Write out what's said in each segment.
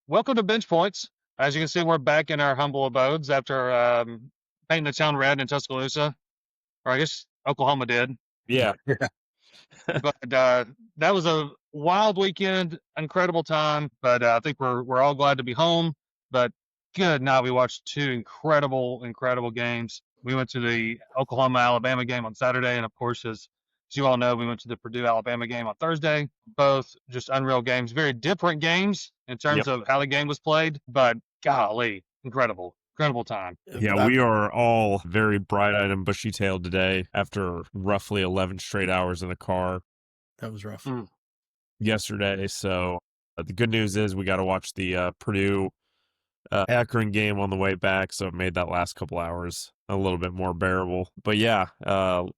welcome to Bench Points. As you can see, we're back in our humble abodes after painting the town red in Tuscaloosa, or I guess Oklahoma did. Yeah. But that was a wild weekend, incredible time. But I think we're all glad to be home. But good night, we watched two incredible games. We went to the Oklahoma Alabama game on Saturday, and of course, as you all know, we went to the Purdue Alabama game on Thursday. Both just unreal games, very different games in terms Yep. of how the game was played. But golly, incredible time. Yeah, we are all very bright-eyed and bushy-tailed today after roughly 11 straight hours in the car That was rough. yesterday. So the good news is we got to watch the Purdue Akron game on the way back, so it made that last couple hours a little bit more bearable. But yeah,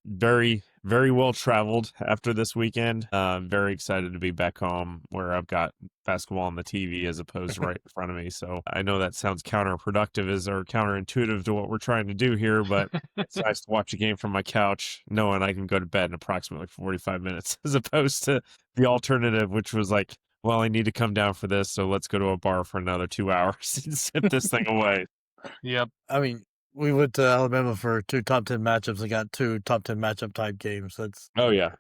very, very well traveled after this weekend. Very excited to be back home where I've got basketball on the TV as opposed to right in front of me. So I know that sounds counterproductive or counterintuitive to what we're trying to do here, but it's nice to watch a game from my couch knowing I can go to bed in approximately 45 minutes as opposed to the alternative, which was like, well, I need to come down for this, so let's go to a bar for another 2 hours and sip this thing away. Yep. I mean, we went to Alabama for 2 top 10 matchups and got 2 top 10 matchup type games. That's Oh, yeah.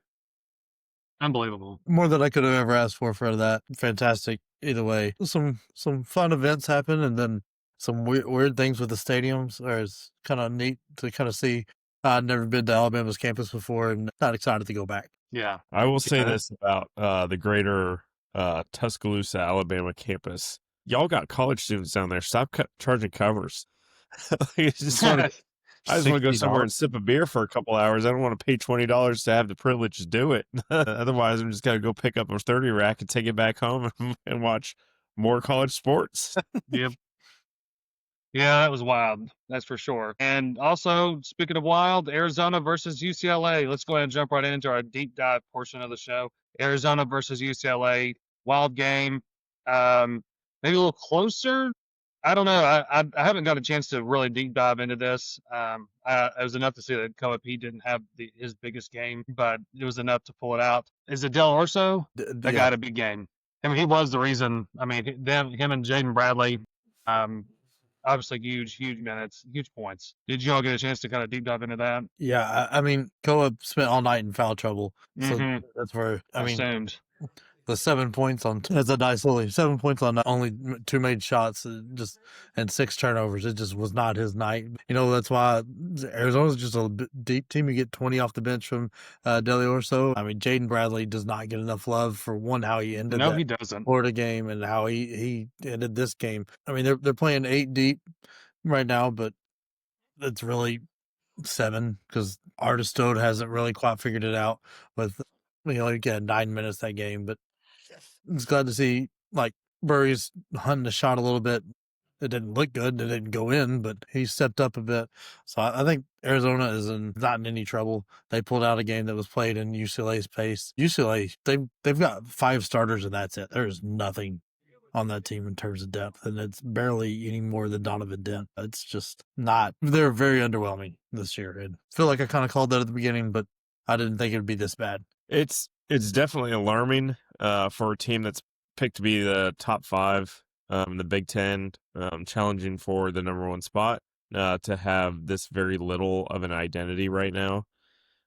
Unbelievable. more than I could have ever asked for that. Fantastic. Either way, some fun events happen, and then some weird things with the stadiums. It's kind of neat to kind of see. I'd never been to Alabama's campus before, and not excited to go back. Yeah. I will say Yeah. this about the greater Tuscaloosa, Alabama campus. Y'all got college students down there. Stop charging covers. I just want to go somewhere and sip a beer for a couple hours. I don't want to pay $20 to have the privilege to do it. Otherwise, I'm just got to go pick up a 30 rack and take it back home and watch more college sports. Yep. Yeah, that was wild. That's for sure. And also, speaking of wild, Arizona versus UCLA. Let's go ahead and jump right into our deep dive portion of the show. Arizona versus UCLA, wild game. Maybe a little closer. I don't know. I haven't got a chance to really deep dive into this. It was enough to see that Koa P didn't have his biggest game, but it was enough to pull it out. Is it Del Orso? That guy had a big game. I mean, he was the reason. I mean, him and Jaden Bradley. Obviously, huge minutes, huge points. Did you all get a chance to kind of deep dive into that? Yeah, I mean, Koa spent all night in foul trouble, so that's where Assumed. The 7 points on that's a nice little 7 points on only 2 made shots, and 6 turnovers. It just was not his night. You know, that's why Arizona's just a deep team. You get 20 off the bench from Del Orso. I mean, Jaden Bradley does not get enough love for how he ended he doesn't. Florida game and how he ended this game. I mean, they're playing 8 deep right now, but it's really 7 because Artistode hasn't really quite figured it out with, he only got 9 minutes that game, but it's glad to see like Burry's hunting the shot a little bit. It didn't look good. It didn't go in, but he stepped up a bit. So I think Arizona is not in any trouble. They pulled out a game that was played in UCLA's pace. UCLA, they've got 5 starters and that's it. There's nothing on that team in terms of depth, and it's barely any more than Donovan Dent. It's just not. They're very underwhelming this year. And I feel like I kind of called that at the beginning, but I didn't think it would be this bad. It's definitely alarming for a team that's picked to be the top 5 in the Big Ten, challenging for the number 1 spot, to have this very little of an identity right now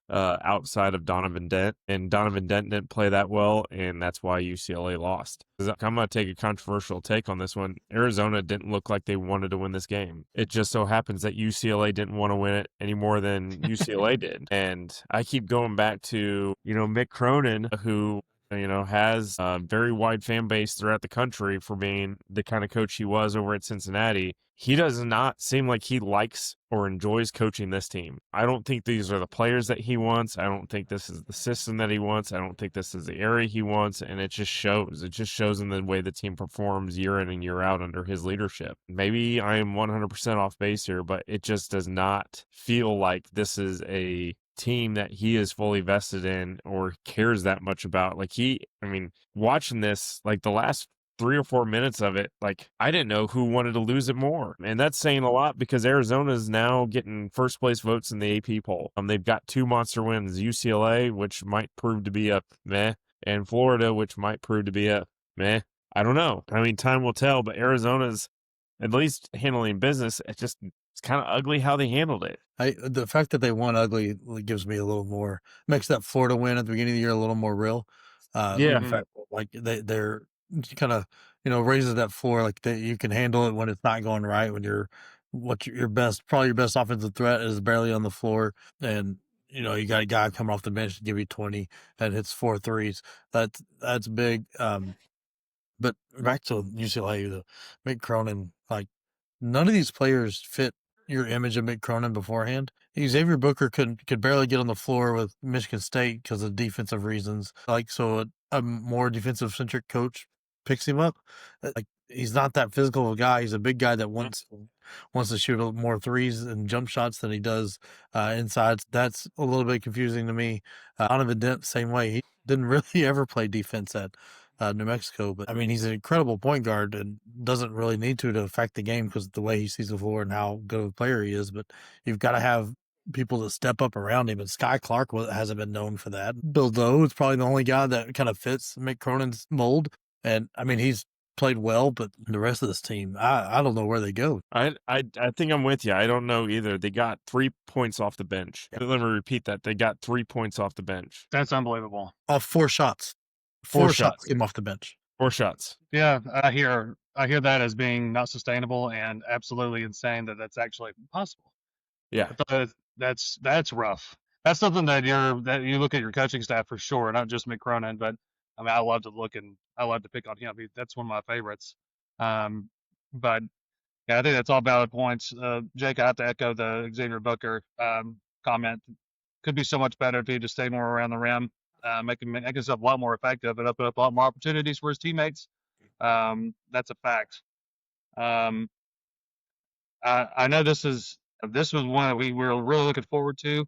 outside of Donovan Dent. And Donovan Dent didn't play that well, and that's why UCLA lost. I'm going to take a controversial take on this one. Arizona didn't look like they wanted to win this game. It just so happens that UCLA didn't want to win it any more than UCLA did. And I keep going back to, Mick Cronin, who has a very wide fan base throughout the country for being the kind of coach he was over at Cincinnati. He does not seem like he likes or enjoys coaching this team. I don't think these are the players that he wants. I don't think this is the system that he wants. I don't think this is the area he wants, and it just shows. It just shows in the way the team performs year in and year out under his leadership. Maybe I am 100% off base here, but it just does not feel like this is a team that he is fully vested in or cares that much about. Watching this, like the last 3 or 4 minutes of it, like I didn't know who wanted to lose it more. And that's saying a lot because Arizona is now getting first place votes in the AP poll. They've got 2 monster wins, UCLA, which might prove to be a meh, and Florida, which might prove to be a meh. I don't know. I mean, time will tell, but Arizona's at least handling business. It's kind of ugly how they handled it. The fact that they won ugly gives me a little more, makes that Florida win at the beginning of the year a little more real. Yeah. In fact, like they're kind of, raises that floor, like that you can handle it when it's not going right, when your best, probably your best offensive threat is barely on the floor, and you got a guy coming off the bench to give you 20 and hits 4 threes. That's big. But back to UCLA, Mick Cronin, like none of these players fit your image of Mick Cronin beforehand. Xavier Booker could barely get on the floor with Michigan State because of defensive reasons. Like, so a more defensive centric coach picks him up. Like, he's not that physical of a guy. He's a big guy that wants to shoot more threes and jump shots than he does inside. That's a little bit confusing to me. Donovan Dent, same way. He didn't really ever play defense at New Mexico, but I mean, he's an incredible point guard and doesn't really need to affect the game because of the way he sees the floor and how good of a player he is. But you've got to have people to step up around him, and Sky Clark hasn't been known for that. Bill Doe is probably the only guy that kind of fits Mick Cronin's mold, and I mean, he's played well, but the rest of this team, I don't know where they go. I think I'm with you. I don't know either. They got 3 points off the bench. Yeah. Let me repeat that. They got 3 points off the bench. That's unbelievable. Off 4 shots. 4 shots came off the bench. 4 shots. Yeah, I hear that as being not sustainable and absolutely insane that that's actually possible. Yeah. That's rough. That's something that you look at your coaching staff for sure, not just Mick Cronin, but I mean, I love to pick on him. That's one of my favorites. But yeah, I think that's all valid points. Jake, I have to echo the Xavier Booker comment. Could be so much better if he just stayed more around the rim, make himself a lot more effective and open up a lot more opportunities for his teammates. That's a fact. I know this was one that we were really looking forward to.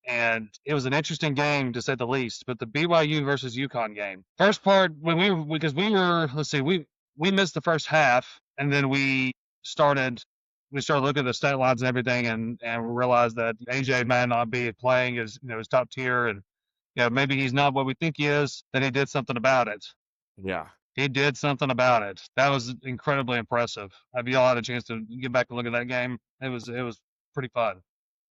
And it was an interesting game to say the least. But the BYU versus UConn game, first part because we missed the first half, and then we started looking at the stat lines and everything, and we realized that AJ might not be playing as his top tier, and maybe he's not what we think he is. Then he did something about it. Yeah. He did something about it. That was incredibly impressive. Have you all had a chance to get back and look at that game? It was pretty fun.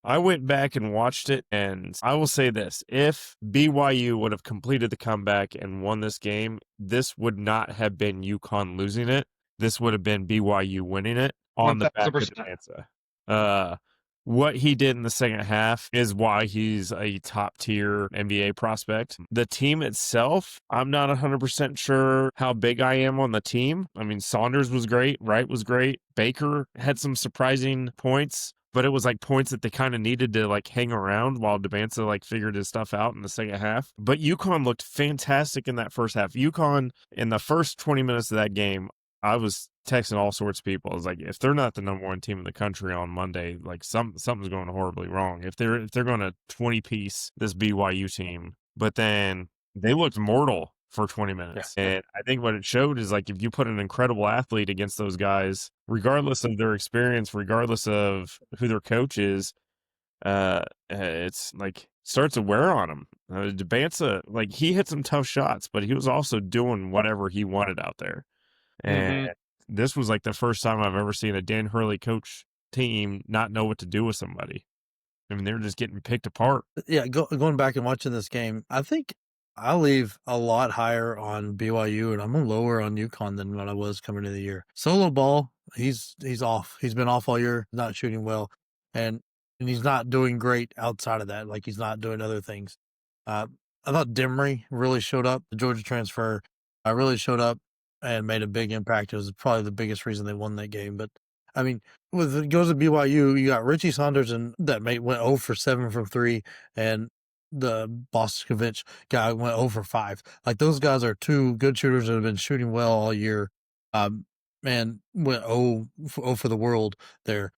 I went back and watched it, and I will say this. If BYU would have completed the comeback and won this game, this would not have been UConn losing it. This would have been BYU winning it on the back of 1000%. Devanza. What he did in the second half is why he's a top-tier NBA prospect. The team itself, I'm not 100% sure how big I am on the team. I mean, Saunders was great. Wright was great. Baker had some surprising points, but it was like points that they kind of needed to like hang around while Devanza like figured his stuff out in the second half. But UConn looked fantastic in that first half. UConn, in the first 20 minutes of that game, I was texting all sorts of people. I was like, if they're not the number 1 team in the country on Monday, like something's going horribly wrong. If they're going to 20-piece this BYU team, but then they looked mortal for 20 minutes. Yeah. And I think what it showed is like if you put an incredible athlete against those guys, regardless of their experience, regardless of who their coach is, it's like starts to wear on him. Devanza, like he hit some tough shots, but he was also doing whatever he wanted out there. And this was like the first time I've ever seen a Dan Hurley coach team not know what to do with somebody. I mean, they're just getting picked apart. Yeah, going back and watching this game, I think I leave a lot higher on BYU, and I'm lower on UConn than what I was coming into the year. Solo ball, he's off. He's been off all year, not shooting well, and he's not doing great outside of that. Like he's not doing other things. I thought Demery really showed up. The Georgia transfer really showed up and made a big impact. It was probably the biggest reason they won that game. But I mean, with it goes to BYU, you got Richie Saunders and that mate went 0 for 7 from 3, and the Bostovich guy went 0 for 5. Like those guys are 2 good shooters that have been shooting well all year. And went 0 for the world there.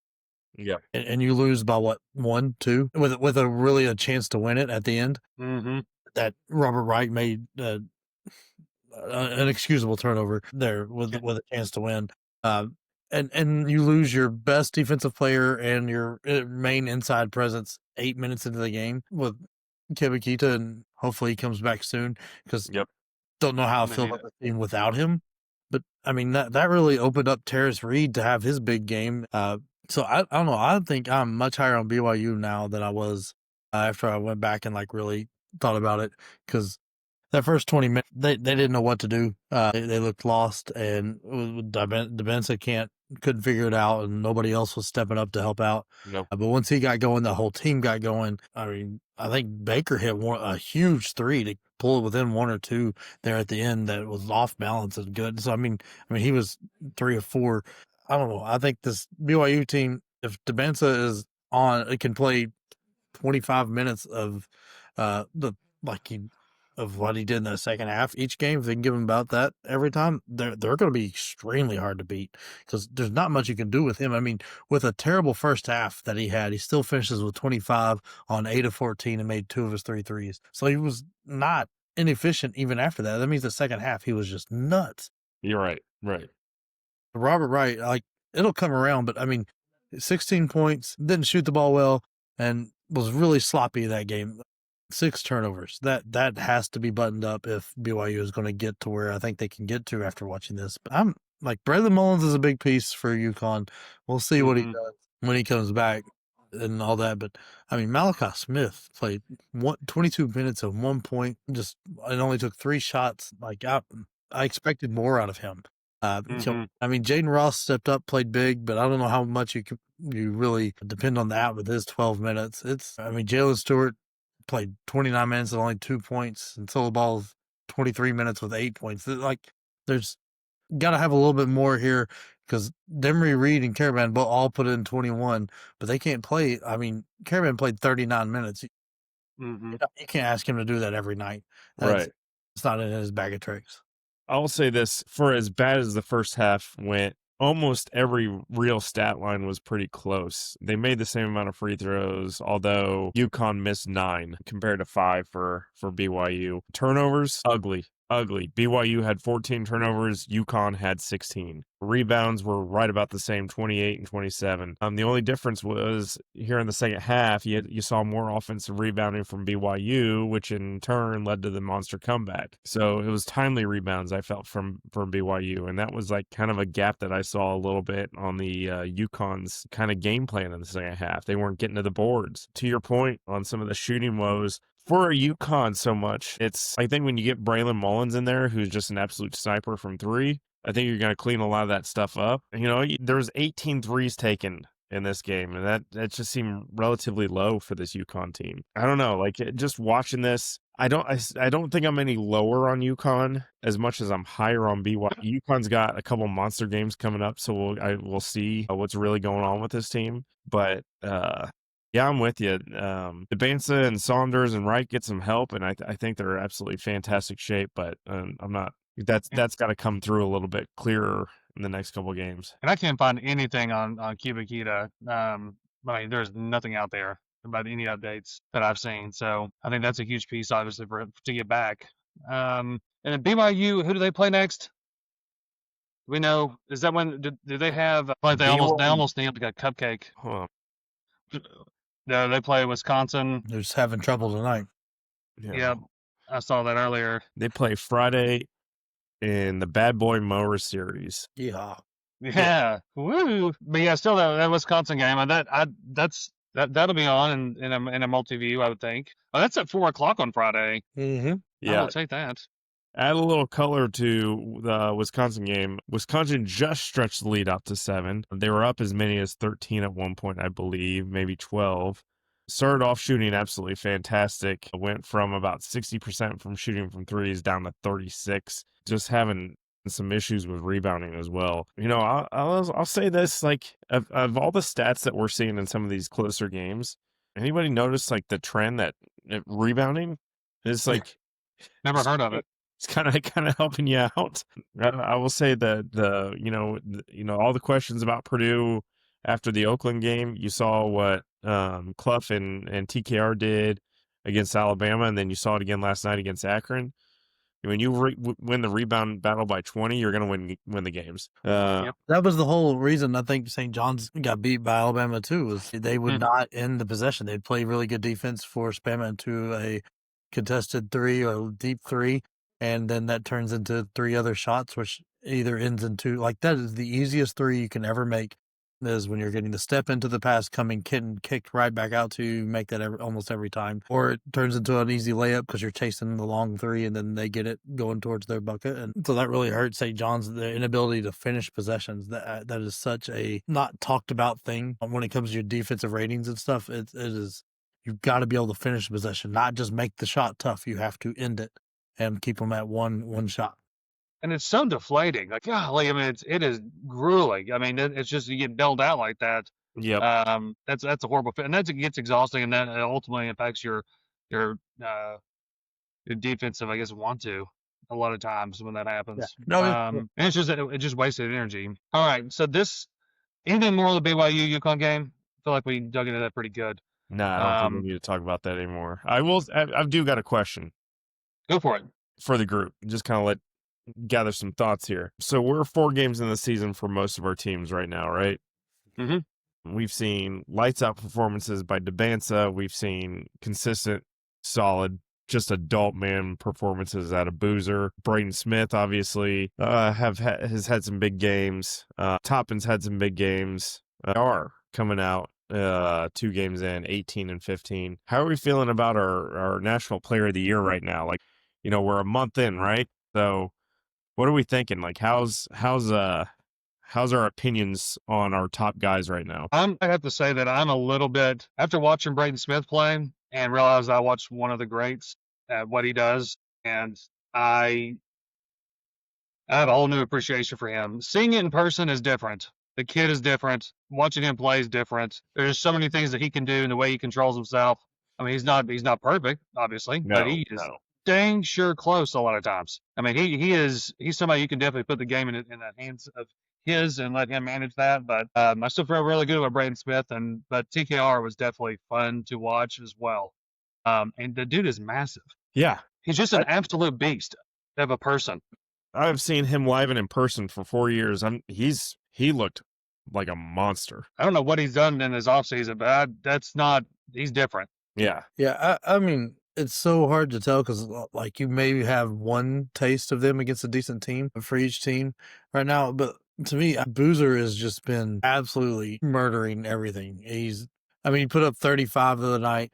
Yeah, and you lose by what, 1, 2, with a really a chance to win it at the end. Mm-hmm. That Robert Wright made an excusable turnover there with a chance to win. And you lose your best defensive player and your main inside presence 8 minutes into the game with Kebakita, and hopefully he comes back soon because don't know how I feel about the team without him. But I mean, that really opened up Terrace Reed to have his big game. So I don't know. I think I'm much higher on BYU now than I was after I went back and like really thought about it, because that first 20 minutes, they didn't know what to do. They looked lost, and Debenza couldn't figure it out, and nobody else was stepping up to help out. No. But once he got going, the whole team got going. I mean, I think Baker hit a huge three to pull it within one or two there at the end that was off balance and good. So I mean, he was 3 or 4. I don't know. I think this BYU team, if Debenza is on, it can play 25 minutes of of what he did in the second half each game. If they can give him about that every time, they're going to be extremely hard to beat, because there's not much you can do with him. I mean, with a terrible first half that he had, he still finishes with 25 on 8 of 14 and made 2 of his 3 threes. So he was not inefficient even after that. That means the second half he was just nuts. You're right. Right. Robert Wright, like, it'll come around, but I mean, 16 points, didn't shoot the ball well, and was really sloppy that game. 6 turnovers. That has to be buttoned up if BYU is going to get to where I think they can get to after watching this. But I'm like, Braylon Mullins is a big piece for UConn. We'll see what he does when he comes back and all that. But I mean, Malachi Smith played 22 minutes of 1 point, and only took 3 shots. Like, I expected more out of him. So, I mean, Jaden Ross stepped up, played big, but I don't know how much you really depend on that with his 12 minutes. Jalen Stewart played 29 minutes with only 2 points, and Solo Ball's 23 minutes with 8 points. Like, there's got to have a little bit more here, because Demery Reed and Caravan both all put in 21, but they can't play. I mean, Caravan played 39 minutes. You can't ask him to do that every night. Right. It's not in his bag of tricks. I'll say this, for as bad as the first half went, almost every real stat line was pretty close. They made the same amount of free throws, although UConn missed 9 compared to 5 for BYU. Turnovers, ugly. BYU had 14 turnovers. UConn had 16. Rebounds were right about the same, 28 and 27. The only difference was here in the second half, you saw more offensive rebounding from BYU, which in turn led to the monster comeback. So it was timely rebounds, I felt, from BYU, and that was like kind of a gap that I saw a little bit on the UConn's kind of game plan in the second half. They weren't getting to the boards. To your point on some of the shooting woes, for UConn so much, I think when you get Braylon Mullins in there, who's just an absolute sniper from 3, I think you're going to clean a lot of that stuff up. You know, there's 18 threes taken in this game, and that just seemed relatively low for this UConn team. I don't know, like, just watching this, I don't think I'm any lower on UConn as much as I'm higher on BYU. UConn's got a couple monster games coming up, so we'll see what's really going on with this team. But yeah, I'm with you. Debenza and Saunders and Wright get some help, and I think they're absolutely fantastic shape. But I'm not. That's got to come through a little bit clearer in the next couple of games. And I can't find anything on Cuba. I mean, there's nothing out there about any updates that I've seen. So I think that's a huge piece, obviously, to get back. And then BYU, who do they play next? We know. Is that when do they have? Like they almost named like a cupcake. Huh. No, they play Wisconsin. They're just having trouble tonight. Yeah. Yep, I saw that earlier. They play Friday in the Bad Boy Mower series. Yeah. Woo! But yeah, still that Wisconsin game. That'll be on in a multi-view, I would think. Oh, that's at 4:00 on Friday. Mm-hmm. Yeah. I will take that. Add a little color to the Wisconsin game. Wisconsin just stretched the lead out to 7. They were up as many as 13 at one point, I believe, maybe 12. Started off shooting absolutely fantastic. Went from about 60% from shooting from threes down to 36. Just having some issues with rebounding as well. You know, I'll say this, like, of all the stats that we're seeing in some of these closer games, anybody notice like the trend that rebounding is like Never heard of it. It's kind of helping you out. I will say that all the questions about Purdue after the Oakland game, you saw what Clough and TKR did against Alabama, and then you saw it again last night against Akron. When you win the rebound battle by 20, you're going to win the games. Yep. That was the whole reason I think St. John's got beat by Alabama too. Was they would not end the possession. They'd play really good defense, force Bama into a contested 3 or deep 3. and then that turns into 3 other shots, which either ends in 2. Like, that is the easiest 3 you can ever make, is when you're getting the step into the pass, getting kicked right back out to you, make that almost every time. Or it turns into an easy layup because you're chasing the long 3 and then they get it going towards their bucket. And so that really hurts St. John's, the inability to finish possessions. That is such a not talked about thing when it comes to your defensive ratings and stuff. It is, you've got to be able to finish the possession, not just make the shot tough. You have to end it and keep them at one shot. And it's so deflating. Like, golly, I mean, it is grueling. I mean, it's just you get bailed out like that. Yep. That's a horrible fit, and that gets exhausting, and that ultimately impacts your defensive, I guess, want to a lot of times when that happens. Yeah. No, and it's just it just wasted energy. All right, so anything more of the BYU UConn game? I feel like we dug into that pretty good. Nah, I don't think we need to talk about that anymore. I do got a question. Go for it. For the group, just kind of gather some thoughts here. So we're 4 games in the season for most of our teams right now, right? Mm-hmm. We've seen lights out performances by Debansa. We've seen consistent, solid, just adult man performances out of Boozer. Braden Smith, obviously, has had some big games. Toppin's had some big games. Are coming out 2 games in, 18 and 15. How are we feeling about our National Player of the Year right now? Like, we're a month in, right? So what are we thinking? Like, how's our opinions on our top guys right now? I have to say that I'm a little bit, after watching Braden Smith play and realize I watched one of the greats at what he does, and I have a whole new appreciation for him. Seeing it in person is different. The kid is different. Watching him play is different. There's so many things that he can do and the way he controls himself. I mean, he's not perfect, obviously, but he is dang sure close a lot of times. I mean, he's somebody you can definitely put the game in the hands of his and let him manage that. But I still feel really good about Braden Smith, but TKR was definitely fun to watch as well. And the dude is massive. Yeah, he's just an absolute beast of a person. I've seen him live and in person for 4 years. He looked like a monster. I don't know what he's done in his offseason, but he's different. Yeah. Yeah, I mean, it's so hard to tell because, like, you maybe have one taste of them against a decent team for each team right now. But to me, Boozer has just been absolutely murdering everything. He put up 35 the other night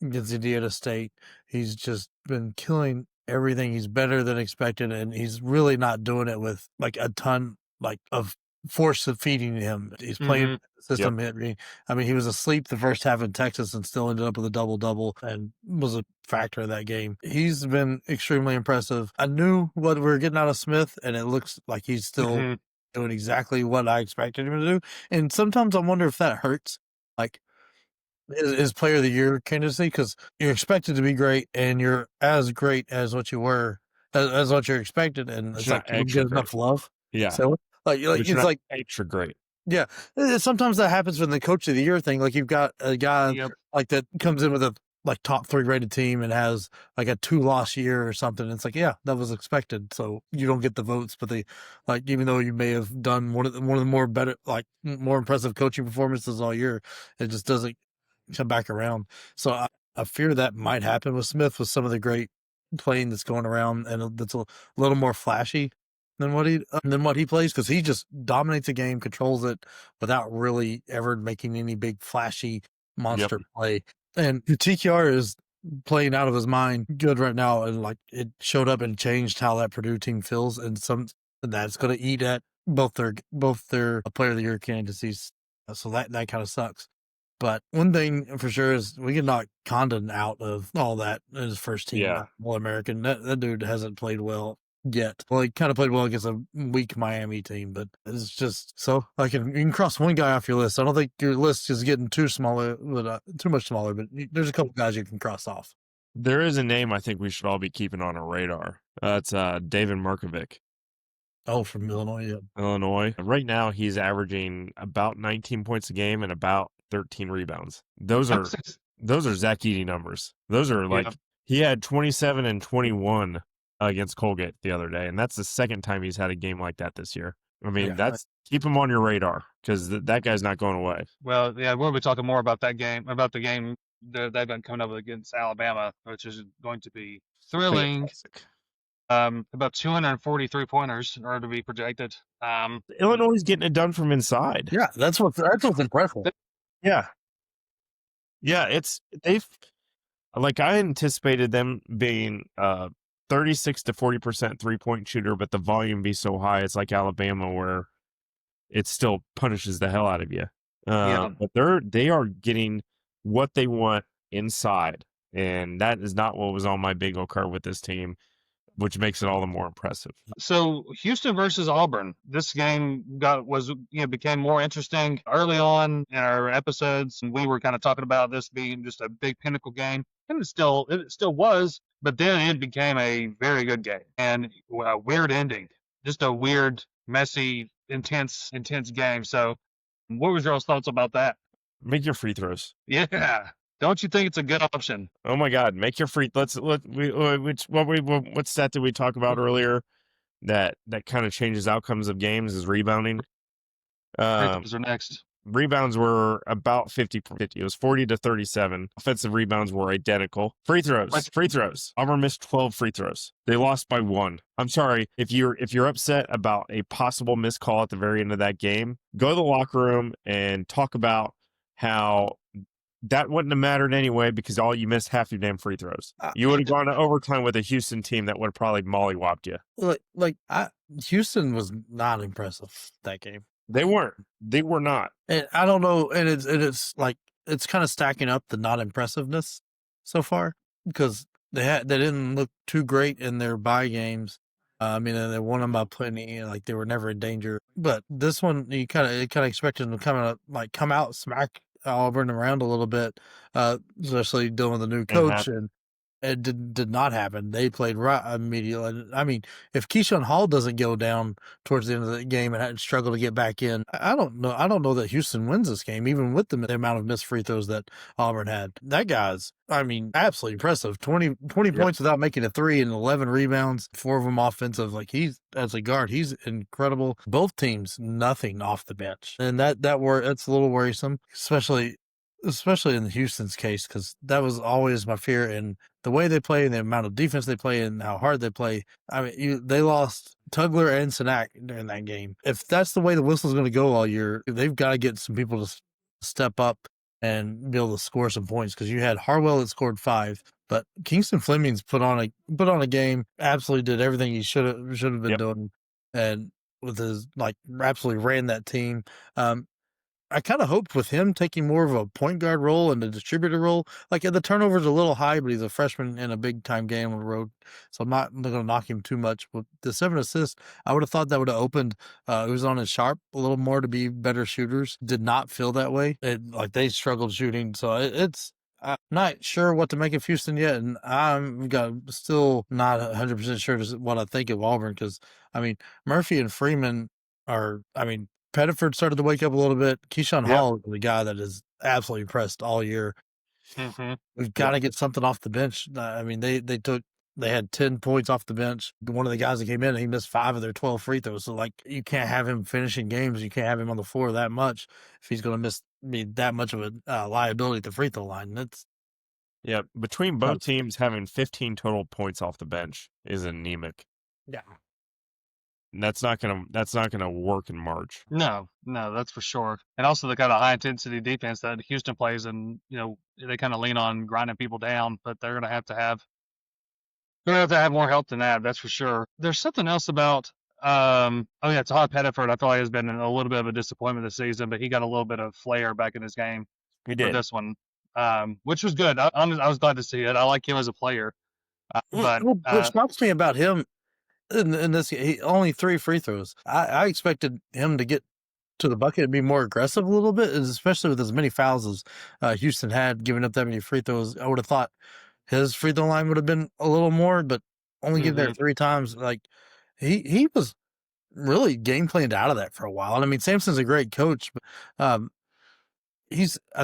against Indiana State. He's just been killing everything. He's better than expected, and he's really not doing it with, like, a ton, like, of force of feeding him. He's playing the system. Yep. I mean, he was asleep the first half in Texas and still ended up with a double-double and was a factor of that game. He's been extremely impressive. I knew what we were getting out of Smith, and it looks like he's still doing exactly what I expected him to do. And sometimes I wonder if that hurts, like, his player of the year candidacy, because you're expected to be great, and you're as great as what you were, as what you're expected, and it's like, you don't get enough love. Yeah. So, it's like extra great. Yeah. Sometimes that happens with the coach of the year thing. Like, you've got a guy like that comes in with a top 3 rated team and has like a 2-loss year or something. It's like, yeah, that was expected. So you don't get the votes, but even though you may have done one of the more impressive coaching performances all year, it just doesn't come back around. So I fear that might happen with Smith with some of the great playing that's going around, and that's a little more flashy than what he plays, because he just dominates the game, controls it without really ever making any big flashy monster play. And TKR is playing out of his mind good right now, and like, it showed up and changed how that Purdue team feels, and that's going to eat at both their player of the year candidacies. So that kind of sucks. But one thing for sure is we can knock Condon out of all that in his first team, All-American. That dude hasn't played well yet. Well, he kind of played well against a weak Miami team, but it's just so, like, you can cross one guy off your list. I don't think your list is getting too much smaller, but there's a couple guys you can cross off. There is a name I think we should all be keeping on our radar. It's David Markovic. Oh, from Illinois, yeah. Illinois. Right now, he's averaging about 19 points a game and about 13 rebounds. Those are Zach Edey numbers. Those are like, he had 27 and 21 against Colgate the other day, and that's the second time he's had a game like that this year. I mean, keep him on your radar, because that guy's not going away. Well, yeah, we'll be talking more about the game that they've been coming up against Alabama, which is going to be thrilling. Fantastic. About 243 pointers are to be projected. Illinois is getting it done from inside. Yeah, that's what's impressive. Yeah. Yeah, they've like I anticipated them being 36 to 40% 3-point shooter, but the volume be so high it's like Alabama where it still punishes the hell out of you. Yeah. But they are getting what they want inside, and that is not what was on my bingo card with this team, which makes it all the more impressive. So Houston versus Auburn. This game became more interesting early on in our episodes. And we were kind of talking about this being just a big pinnacle game, and it still was. But then it became a very good game and a weird ending. Just a weird, messy, intense game. So, what was your thoughts about that? Make your free throws. Yeah. Don't you think it's a good option? Oh my God, make your free. What stat did we talk about earlier? That kind of changes outcomes of games is rebounding. Those are next. Rebounds were about 50-50. It was 40 to 37. Offensive rebounds were identical. Free throws. Auburn missed 12 free throws. They lost by 1. I'm sorry if you're upset about a possible missed call at the very end of that game. Go to the locker room and talk about how that wouldn't have mattered anyway because all you missed half your damn free throws. You would have gone to overtime with a Houston team that would have probably mollywopped you. Houston was not impressive that game. They weren't. They were not. And I don't know, and it's like it's kind of stacking up the not impressiveness so far because they didn't look too great in their bye games. I mean, they won them by plenty, like they were never in danger. But this one, you kind of expected them to come out, smack Auburn around a little bit, especially dealing with the new coach, and it did not happen. They played right immediately. I mean, if Keyshawn Hall doesn't go down towards the end of the game and struggle to get back in, I don't know. I don't know that Houston wins this game, even with the amount of missed free throws that Auburn had. That guy's, I mean, absolutely impressive. 20 points without making a three and 11 rebounds, 4 of them offensive. Like he's, as a guard, he's incredible. Both teams, nothing off the bench. And that's a little worrisome, especially in Houston's case, because that was always my fear. And the way they play and the amount of defense they play and how hard they play, I mean, they lost Tugler and Sanak during that game. If that's the way the whistle's going to go all year, they've got to get some people to step up and be able to score some points, because you had Harwell that scored 5, but Kingston Fleming's put on a game, absolutely did everything he should have been doing, and with his absolutely ran that team. I kind of hoped with him taking more of a point guard role and a distributor role. Like the turnover's a little high, but he's a freshman in a big time game on the road, so I'm not going to knock him too much. With the 7 assists, I would have thought that would have opened Uzon and Sharp a little more to be better shooters. Did not feel that way. They struggled shooting, so I'm not sure what to make of Houston yet, and I'm still not 100% sure what I think of Auburn, because I mean Murphy and Freeman are, I mean, Pettiford started to wake up a little bit. Keyshawn Hall is the guy that is absolutely impressed all year. Mm-hmm. We've got to get something off the bench. I mean, they had 10 points off the bench. One of the guys that came in, he missed 5 of their 12 free throws. So you can't have him finishing games. You can't have him on the floor that much if he's going to be that much of a liability at the free throw line. Between both teams having 15 total points off the bench is anemic. Yeah. And that's not gonna work in March. No, that's for sure. And also the kind of high intensity defense that Houston plays, and they kind of lean on grinding people down, but they're gonna have to have more help than that. That's for sure. There's something else about Todd Pettiford. I feel like has been a little bit of a disappointment this season, but he got a little bit of flair back in his game He did. for this one, which was good. I was glad to see it. I like him as a player. But what shocks me about him in this, he only 3 free throws. I expected him to get to the bucket and be more aggressive a little bit, especially with as many fouls as Houston had, giving up that many free throws. I would have thought his free throw line would have been a little more, but only getting there 3 times. He was really game planned out of that for a while. And I mean, Sampson's a great coach, but I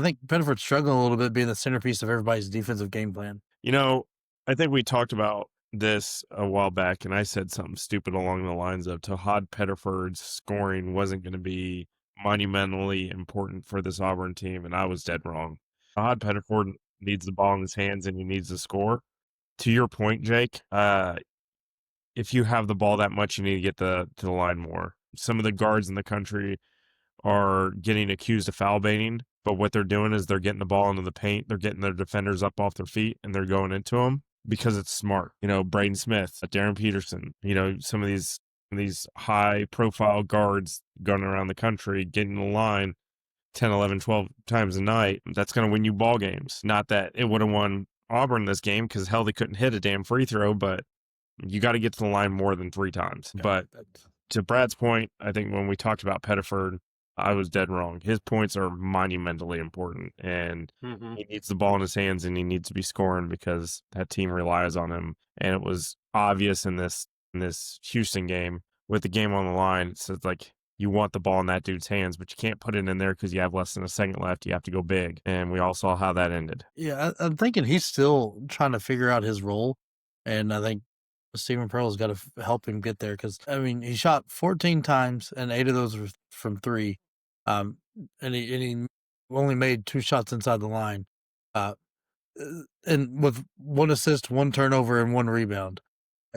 think Pettiford's struggling a little bit being the centerpiece of everybody's defensive game plan. I think we talked about this a while back, and I said something stupid along the lines of Todd Pettiford's scoring wasn't going to be monumentally important for this Auburn team, and I was dead wrong. Todd Pettiford needs the ball in his hands, and he needs to score. To your point, Jake, if you have the ball that much, you need to get to the line more. Some of the guards in the country are getting accused of foul baiting, but what they're doing is they're getting the ball into the paint, they're getting their defenders up off their feet, and they're going into them because it's smart. Braden Smith, Darren Peterson, some of these high profile guards going around the country getting the line 10, 11, 12 times a night. That's going to win you ball games. Not that it would have won Auburn this game, because hell, they couldn't hit a damn free throw, but you got to get to the line more than 3 times. Yeah, but to Brad's point, I think when we talked about Pettiford, I was dead wrong. His points are monumentally important, and he needs the ball in his hands, and he needs to be scoring because that team relies on him. And it was obvious in this Houston game with the game on the line. So it's like, you want the ball in that dude's hands, but you can't put it in there because you have less than a second left. You have to go big, and we all saw how that ended. Yeah, I'm thinking he's still trying to figure out his role, and I think Stephen Pearl's got to help him get there, because he shot 14 times, and 8 of those were from 3, and he only made 2 shots inside the line, and with 1 assist, 1 turnover, and 1 rebound.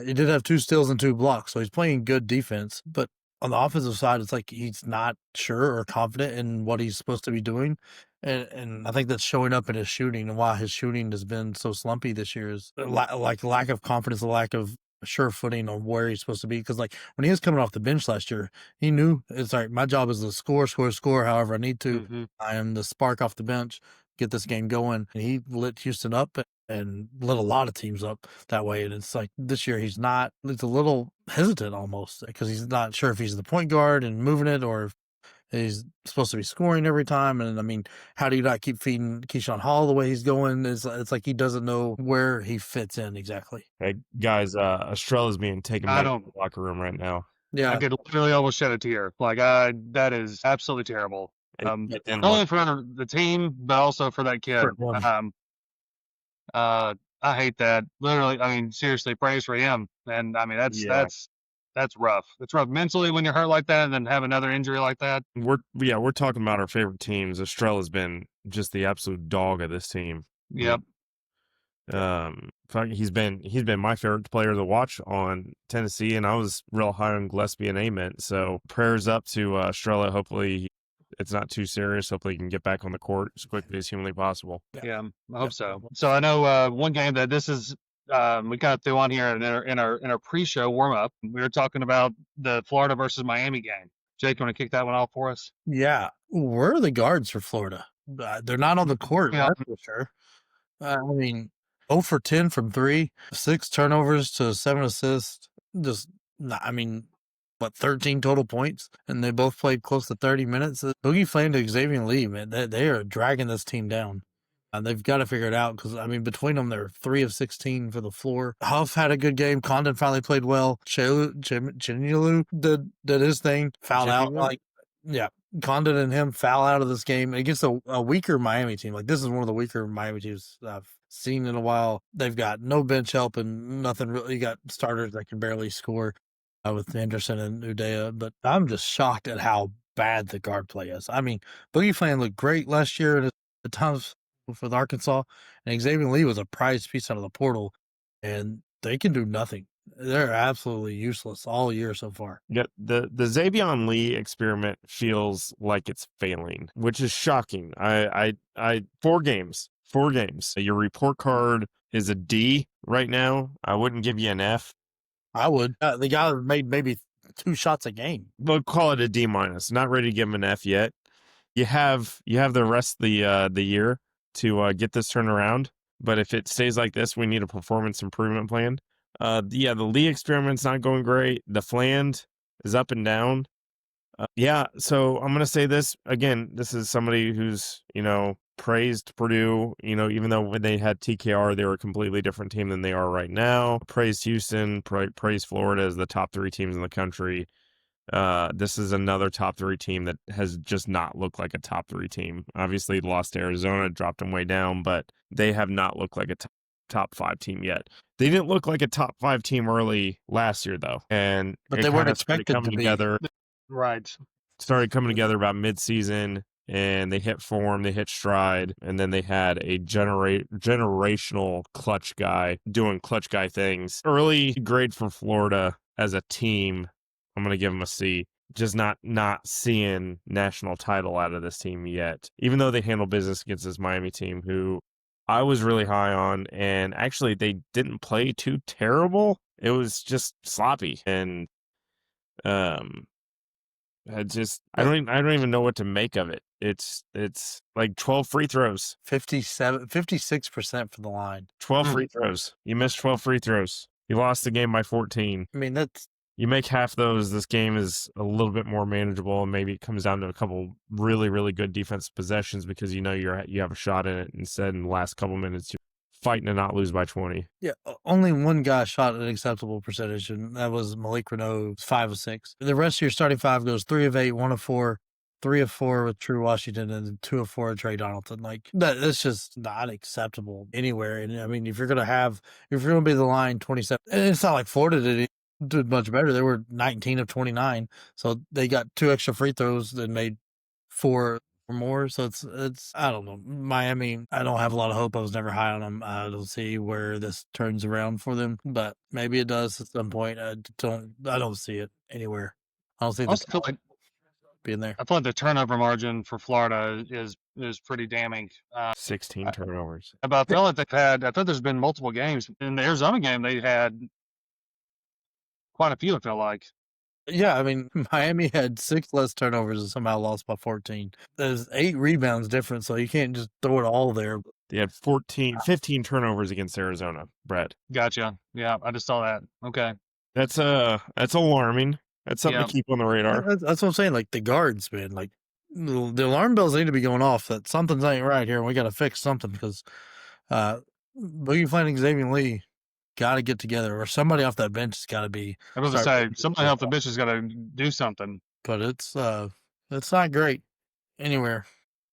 He did have 2 steals and 2 blocks, so he's playing good defense. But on the offensive side, it's like he's not sure or confident in what he's supposed to be doing. And I think that's showing up in his shooting, and why his shooting has been so slumpy this year is lack of confidence, a lack of sure footing on where he's supposed to be. Because when he was coming off the bench last year, he knew it's like, my job is to score however I need to. I am the spark off the bench, get this game going. And he lit Houston up and lit a lot of teams up that way. And it's like this year he's a little hesitant almost, because he's not sure if he's the point guard and moving it, or if he's supposed to be scoring every time. And how do you not keep feeding Keyshawn Hall the way he's going? It's like he doesn't know where he fits in exactly. Hey guys, Estrella's being taken back to the locker room right now. Yeah, I could literally almost shed a tear. That is absolutely terrible. Not only for the team, but also for that kid. I hate that. Literally, seriously, praise for him. And that's rough. It's rough mentally when you're hurt like that, and then have another injury like that. We're talking about our favorite teams. Estrella's been just the absolute dog of this team. Yep. He's been my favorite player to watch on Tennessee, and I was real high on Gillespie and Ament. So prayers up to Estrella. Hopefully it's not too serious. Hopefully he can get back on the court as quickly as humanly possible. Yeah, I hope so. So I know one game that this is we kind of threw on here in our pre-show warm up. We were talking about the Florida versus Miami game. Jake, you want to kick that one off for us? Yeah. Where are the guards for Florida? They're not on the court, that's for sure. 0 for 10 from 3, 6 turnovers to 7 assists. Just, 13 total points, and they both played close to 30 minutes. Boogie Fland to Xavier Lee, man, they are dragging this team down. They've got to figure it out, because between them, they're 3 of 16 for the floor. Huff had a good game. Condon finally played well. Chinyalu did his thing. Fouled out. Condon and him foul out of this game against a weaker Miami team. This is one of the weaker Miami teams I've seen in a while. They've got no bench help and nothing really. You got starters that can barely score with Anderson and Udea, but I'm just shocked at how bad the guard play is. Boogie Fland looked great last year at times with Arkansas, and Xavier Lee was a prize piece out of the portal, and they can do nothing. They're absolutely useless all year so far. Yeah, the Xavier Lee experiment feels like it's failing, which is shocking. I 4 games. Your report card is a D right now. I wouldn't give you an F. I would. The guy made maybe 2 shots a game. We'll call it a D minus. Not ready to give him an F yet. You have the rest of the year to get this turned around. But if it stays like this, we need a performance improvement plan. The Lee experiment's not going great. The Fland is up and down. So I'm gonna say this again. This is somebody who's praised Purdue. Even though when they had TKR, they were a completely different team than they are right now. Praised Houston. Praised Florida as the top 3 teams in the country. This is another top 3 team that has just not looked like a top 3 team. Obviously, lost to Arizona, dropped them way down, but they have not looked like a top 5 team yet. They didn't look like a top 5 team early last year, though, but they weren't expected to be right. Started coming together about mid-season, and they hit form, they hit stride, and then they had a generational clutch guy doing clutch guy things. Early grade for Florida as a team, I'm going to give them a C. Just not seeing national title out of this team yet, even though they handle business against this Miami team, who I was really high on, and actually they didn't play too terrible. It was just sloppy, and I don't even know what to make of it. It's like 12 free throws. 56% for the line. 12 free throws. You missed 12 free throws. You lost the game by 14. I mean, that's You make half those, this game is a little bit more manageable, and maybe it comes down to a couple really, really good defensive possessions because you have a shot in it. Instead, in the last couple minutes, you're fighting to not lose by 20. yeah. Only one guy shot an acceptable percentage, and that was Malik Renault, 5 of 6. The rest of your starting five goes 3 of 8, 1 of 4, 3 of 4 with True Washington, and 2 of 4 with Trey Donaldson. Like that's just not acceptable anywhere. And I mean, if you're gonna be the line 27, and it's not like Florida did much better. They were 19 of 29, so they got 2 extra free throws and made 4 or more. So it's I don't know. Miami, I don't have a lot of hope. I was never high on them. I don't see where this turns around for them, but maybe it does at some point. I don't see it anywhere. I don't see I also feel like being there. I feel like the turnover margin for Florida is pretty damning. 16 turnovers. But I feel like I thought there's been multiple games. In the Arizona game, they had quite a few, I feel like. Yeah, I mean, Miami had 6 less turnovers and somehow lost by 14. There's 8 rebounds difference, so you can't just throw it all there. They had 15 turnovers against Arizona, Brett. Gotcha. Yeah, I just saw that. Okay. That's alarming. That's something to keep on the radar. That's what I'm saying. Like the guards, man. Like the alarm bells need to be going off that something's ain't right here, and we got to fix something because Boogie Flanning, Xavier Lee got to get together, or somebody off that bench has got to be. I was going to say somebody off the bench has got to do something. But it's not great anywhere.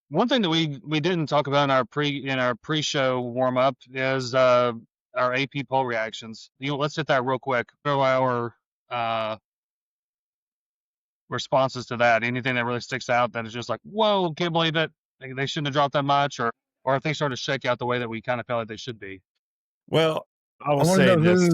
One thing that we didn't talk about in our pre-show warm up is our AP poll reactions. Let's hit that real quick. Throw our responses to that. Anything that really sticks out that is just like, whoa, can't believe it. They shouldn't have dropped that much, or if they started to shake out the way that we kind of felt like they should be. Well, I want to know who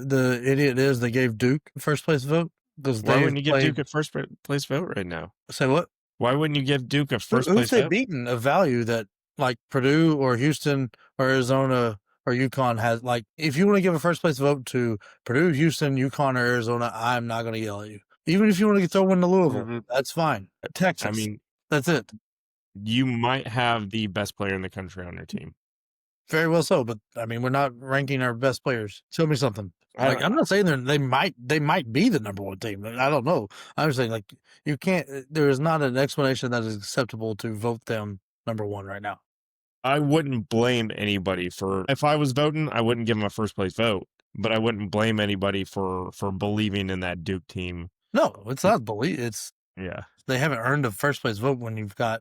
the idiot is that gave Duke first place vote. Why wouldn't you give Duke a first place vote right now? Say what? Why wouldn't you give Duke a first place vote? Who's they beaten of value that like Purdue or Houston or Arizona or UConn has? Like, if you want to give a first place vote to Purdue, Houston, UConn, or Arizona, I'm not going to yell at you. Even if you want to throw one to Louisville, that's fine. Texas, I mean, that's it. You might have the best player in the country on your team. Very well so, but I mean, we're not ranking our best players. Show me something. Like, I'm not saying they might be the number one team. I don't know. I'm just saying, like, you can't. There is not an explanation that is acceptable to vote them number one right now. I wouldn't blame anybody for. If I was voting, I wouldn't give them a first place vote, but I wouldn't blame anybody for believing in that Duke team. No, it's not believe. It's they haven't earned a first place vote when you've got,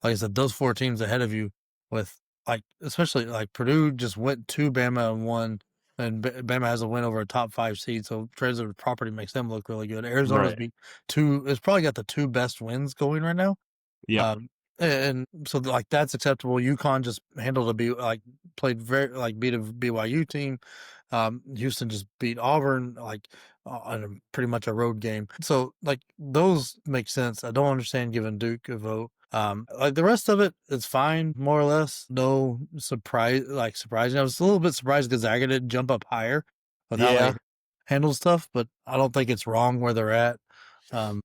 like I said, those 4 teams ahead of you with. Like, especially like Purdue just went to Bama and won, and Bama has a win over a top 5 seed, so transitive property makes them look really good. Arizona's beat 2. It's probably got the 2 best wins going right now. Yeah, and so like that's acceptable. UConn just handled beat a BYU team. Houston just beat Auburn on pretty much a road game. So like those make sense. I don't understand giving Duke a vote. Like the rest of it is fine, more or less. No surprising. I was a little bit surprised Gonzaga didn't jump up higher with how they handle stuff, but I don't think it's wrong where they're at. I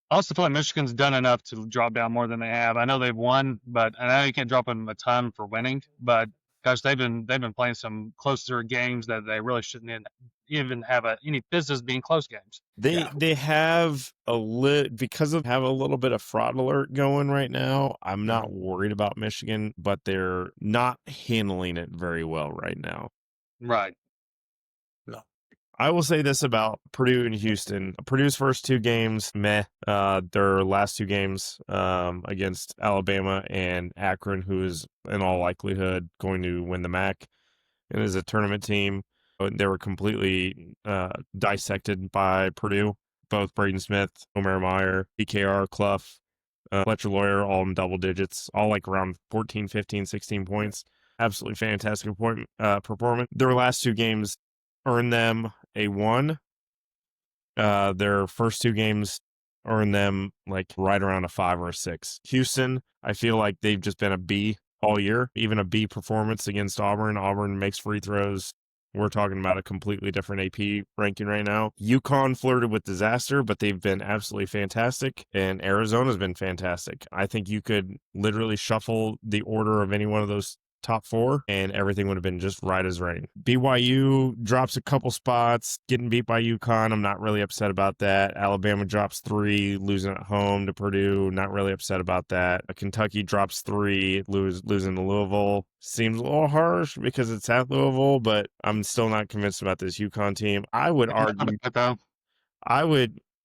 also feel like Michigan's done enough to drop down more than they have. I know they've won, but I know you can't drop them a ton for winning. But gosh, they've been playing some closer games that they really shouldn't even have any business being close games. They have have a little bit of fraud alert going right now. I'm not worried about Michigan, but they're not handling it very well right now. Right. No. I will say this about Purdue and Houston. Purdue's first 2 games, meh. Their last 2 games against Alabama and Akron, who is in all likelihood going to win the MAC and is a tournament team. They were completely dissected by Purdue. Both Braden Smith, Omer Meyer, BKR, Clough. Fletcher Lawyer, all in double digits, all like around 14, 15, 16 points. Absolutely fantastic performance. Their last 2 games earned them a 1. Their first 2 games earned them like right around a 5 or a 6. Houston, I feel like they've just been a B all year, even a B performance against Auburn. Auburn makes free throws. We're talking about a completely different AP ranking right now. UConn flirted with disaster, but they've been absolutely fantastic, and Arizona's been fantastic. I think you could literally shuffle the order of any one of those top 4, and everything would have been just right as rain. BYU drops a couple spots, getting beat by UConn. I'm not really upset about that. Alabama drops 3, losing at home to Purdue. Not really upset about that. Kentucky drops 3, losing to Louisville. Seems a little harsh because it's at Louisville, but I'm still not convinced about this UConn team. I would argue,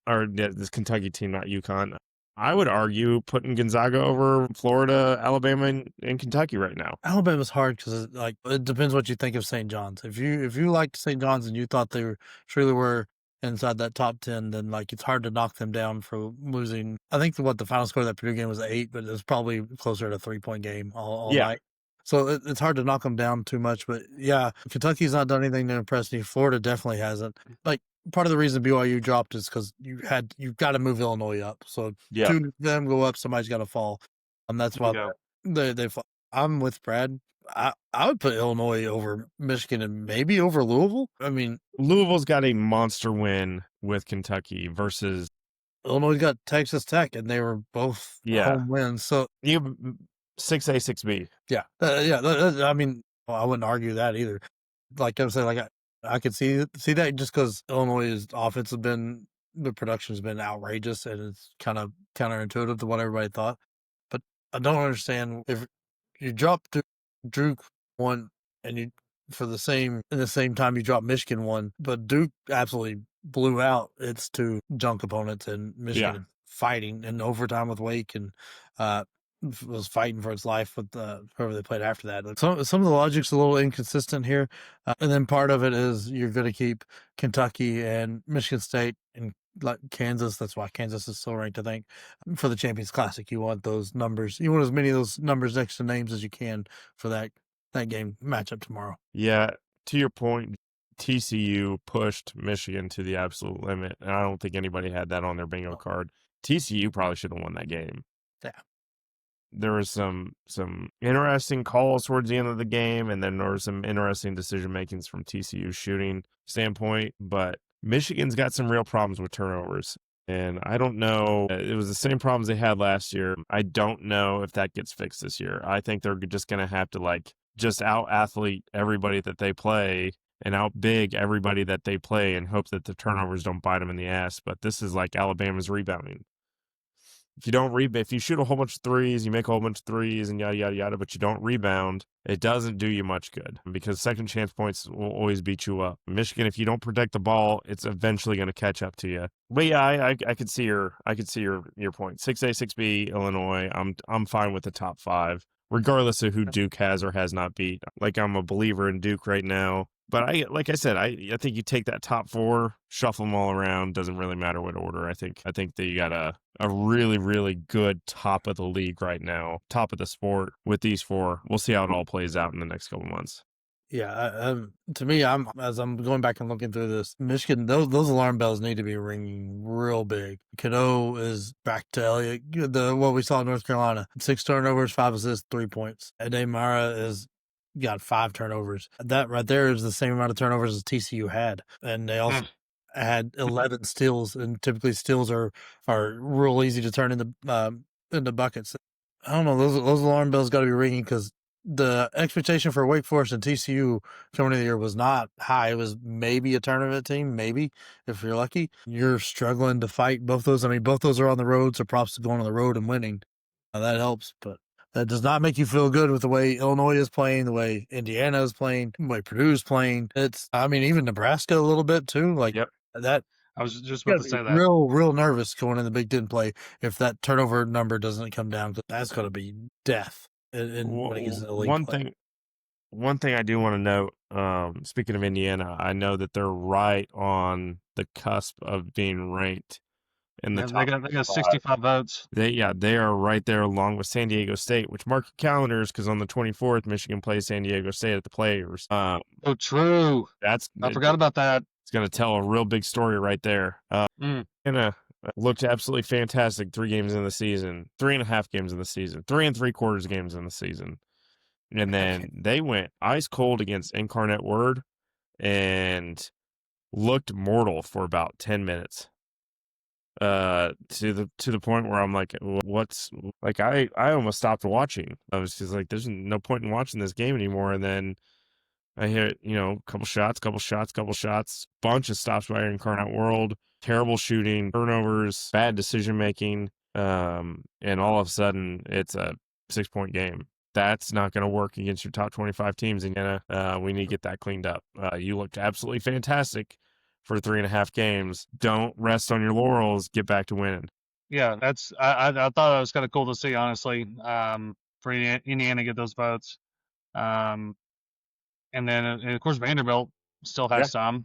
this Kentucky team, not UConn. I would argue putting Gonzaga over Florida, Alabama, and Kentucky right now. Alabama's hard because it depends what you think of St. John's. If you liked St. John's and you thought they truly were inside that top 10, then it's hard to knock them down for losing. I think the final score of that Purdue game was 8, but it was probably closer to a 3-point game all night. So it's hard to knock them down too much. But yeah, Kentucky's not done anything to impress me. Florida definitely hasn't. Part of the reason BYU dropped is because you've got to move Illinois up. So 2 of them go up, somebody's got to fall, and that's why they fall. I'm with Brad. I would put Illinois over Michigan and maybe over Louisville. I mean, Louisville's got a monster win with Kentucky versus Illinois got Texas Tech, and they were both home wins. So you 6A, 6B. Yeah. I mean, I wouldn't argue that either. Like I'm saying, I could see that just because Illinois' offense the production has been outrageous, and it's kind of counterintuitive to what everybody thought. But I don't understand if you drop Duke 1 and in the same time you drop Michigan 1, but Duke absolutely blew out its 2 junk opponents, and Michigan fighting in overtime with Wake, and was fighting for its life with whoever they played after that. Some of the logic's a little inconsistent here, and then part of it is you're going to keep Kentucky and Michigan State and Kansas. That's why Kansas is still ranked, I think, for the Champions Classic. You want those numbers. You want as many of those numbers next to names as you can for that game matchup tomorrow. Yeah, to your point, TCU pushed Michigan to the absolute limit, and I don't think anybody had that on their bingo card. TCU probably should have won that game. Yeah. There was some interesting calls towards the end of the game, and then there was some interesting decision makings from TCU's shooting standpoint. But Michigan's got some real problems with turnovers, and I don't know. It was the same problems they had last year. I don't know if that gets fixed this year. I think they're just going to have to just out athlete everybody that they play and out big everybody that they play and hope that the turnovers don't bite them in the ass. But this is like Alabama's rebounding. If you shoot a whole bunch of threes, you make a whole bunch of threes and yada, yada, yada, but you don't rebound, it doesn't do you much good because second chance points will always beat you up. Michigan, if you don't protect the ball, it's eventually going to catch up to you. But yeah, I could see your point. 6A, 6B, Illinois. I'm fine with the top 5, regardless of who Duke has or has not beat. I'm a believer in Duke right now. But I think you take that top 4, shuffle them all around. Doesn't really matter what order. I think that you got a really, really good top of the league right now, top of the sport with these 4. We'll see how it all plays out in the next couple months. Yeah, to me, as I'm going back and looking through this, Michigan, those alarm bells need to be ringing real big. Cano is back to Elliott, what we saw in North Carolina: 6 turnovers, 5 assists, 3 points. Ade Mara is got 5 turnovers. That right there is the same amount of turnovers as TCU had, and they also had 11 steals. And typically, steals are real easy to turn into buckets. I don't know. Those alarm bells got to be ringing because the expectation for Wake Forest and TCU coming into the year was not high. It was maybe a tournament team, maybe if you're lucky. You're struggling to fight both those. I mean, both those are on the road, so props to going on the road and winning. That helps, but that does not make you feel good with the way Illinois is playing, the way Indiana is playing, the way Purdue is playing. Even Nebraska a little bit too. That. I was just about to say that. Real nervous going in the Big Ten play if that turnover number doesn't come down, because that's going to be death. When it gets in the league one thing I do want to note, speaking of Indiana, I know that they're right on the cusp of being ranked in the They top. got 65 votes. They are right there along with San Diego State, which mark your calendars because on the 24th, Michigan plays San Diego State at the Players. Oh, true. I forgot about that. It's going to tell a real big story right there. Looked absolutely fantastic 3 games in the season, 3.5 games in the season, 3 3/4 games in the season. And then they went ice cold against Incarnate Word and looked mortal for about 10 minutes. To the point where I'm like, what's like, I almost stopped watching. I was just like, there's no point in watching this game anymore. And then I hit, couple shots, bunch of stops by Incarnate World, terrible shooting, turnovers, bad decision making. And all of a sudden it's a 6-point game. That's not going to work against your top 25 teams. And we need to get that cleaned up. You looked absolutely fantastic for 3.5 games. Don't rest on your laurels. Get back to winning. Yeah, that's I thought that was kind of cool to see, honestly. For Indiana to get those votes. And then of course Vanderbilt still has some.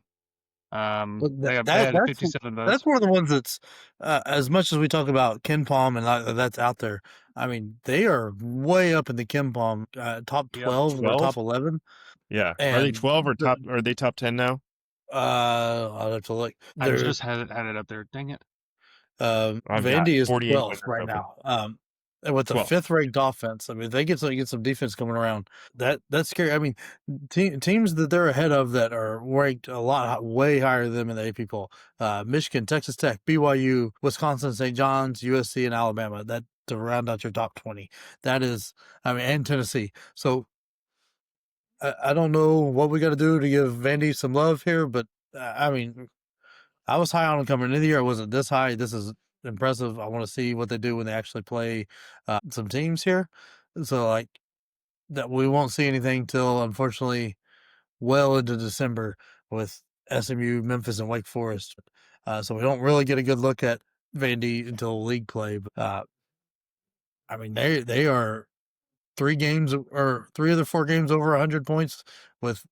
They had 57 votes. That's one of the ones that's as much as we talk about Ken Palm and that's out there. I mean, they are way up in the Ken Palm top 12 or top 11. Yeah, are they 12 or top? Are they top 10 now? I'll have to look. I just had it up there. Dang it. Vandy is 12th right now. And with the 5th ranked offense, I mean, if they get some defense coming around, that's scary. I mean, teams that they're ahead of that are ranked way higher than them in the AP poll. Michigan, Texas Tech, BYU, Wisconsin, St. John's, USC, and Alabama. That to round out your top 20. That is, I mean, and Tennessee. So I don't know what we got to do to give Vandy some love here, but I mean, I was high on them coming into the year. I wasn't this high. This is impressive. I want to see what they do when they actually play some teams here. So like that, we won't see anything till unfortunately well into December with SMU, Memphis, and Wake Forest. So we don't really get a good look at Vandy until league play. But I mean, they are 3 of the 4 games over 100 points with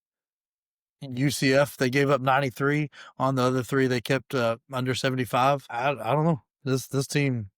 UCF. They gave up 93. On the other 3, they kept under 75. I don't know. This team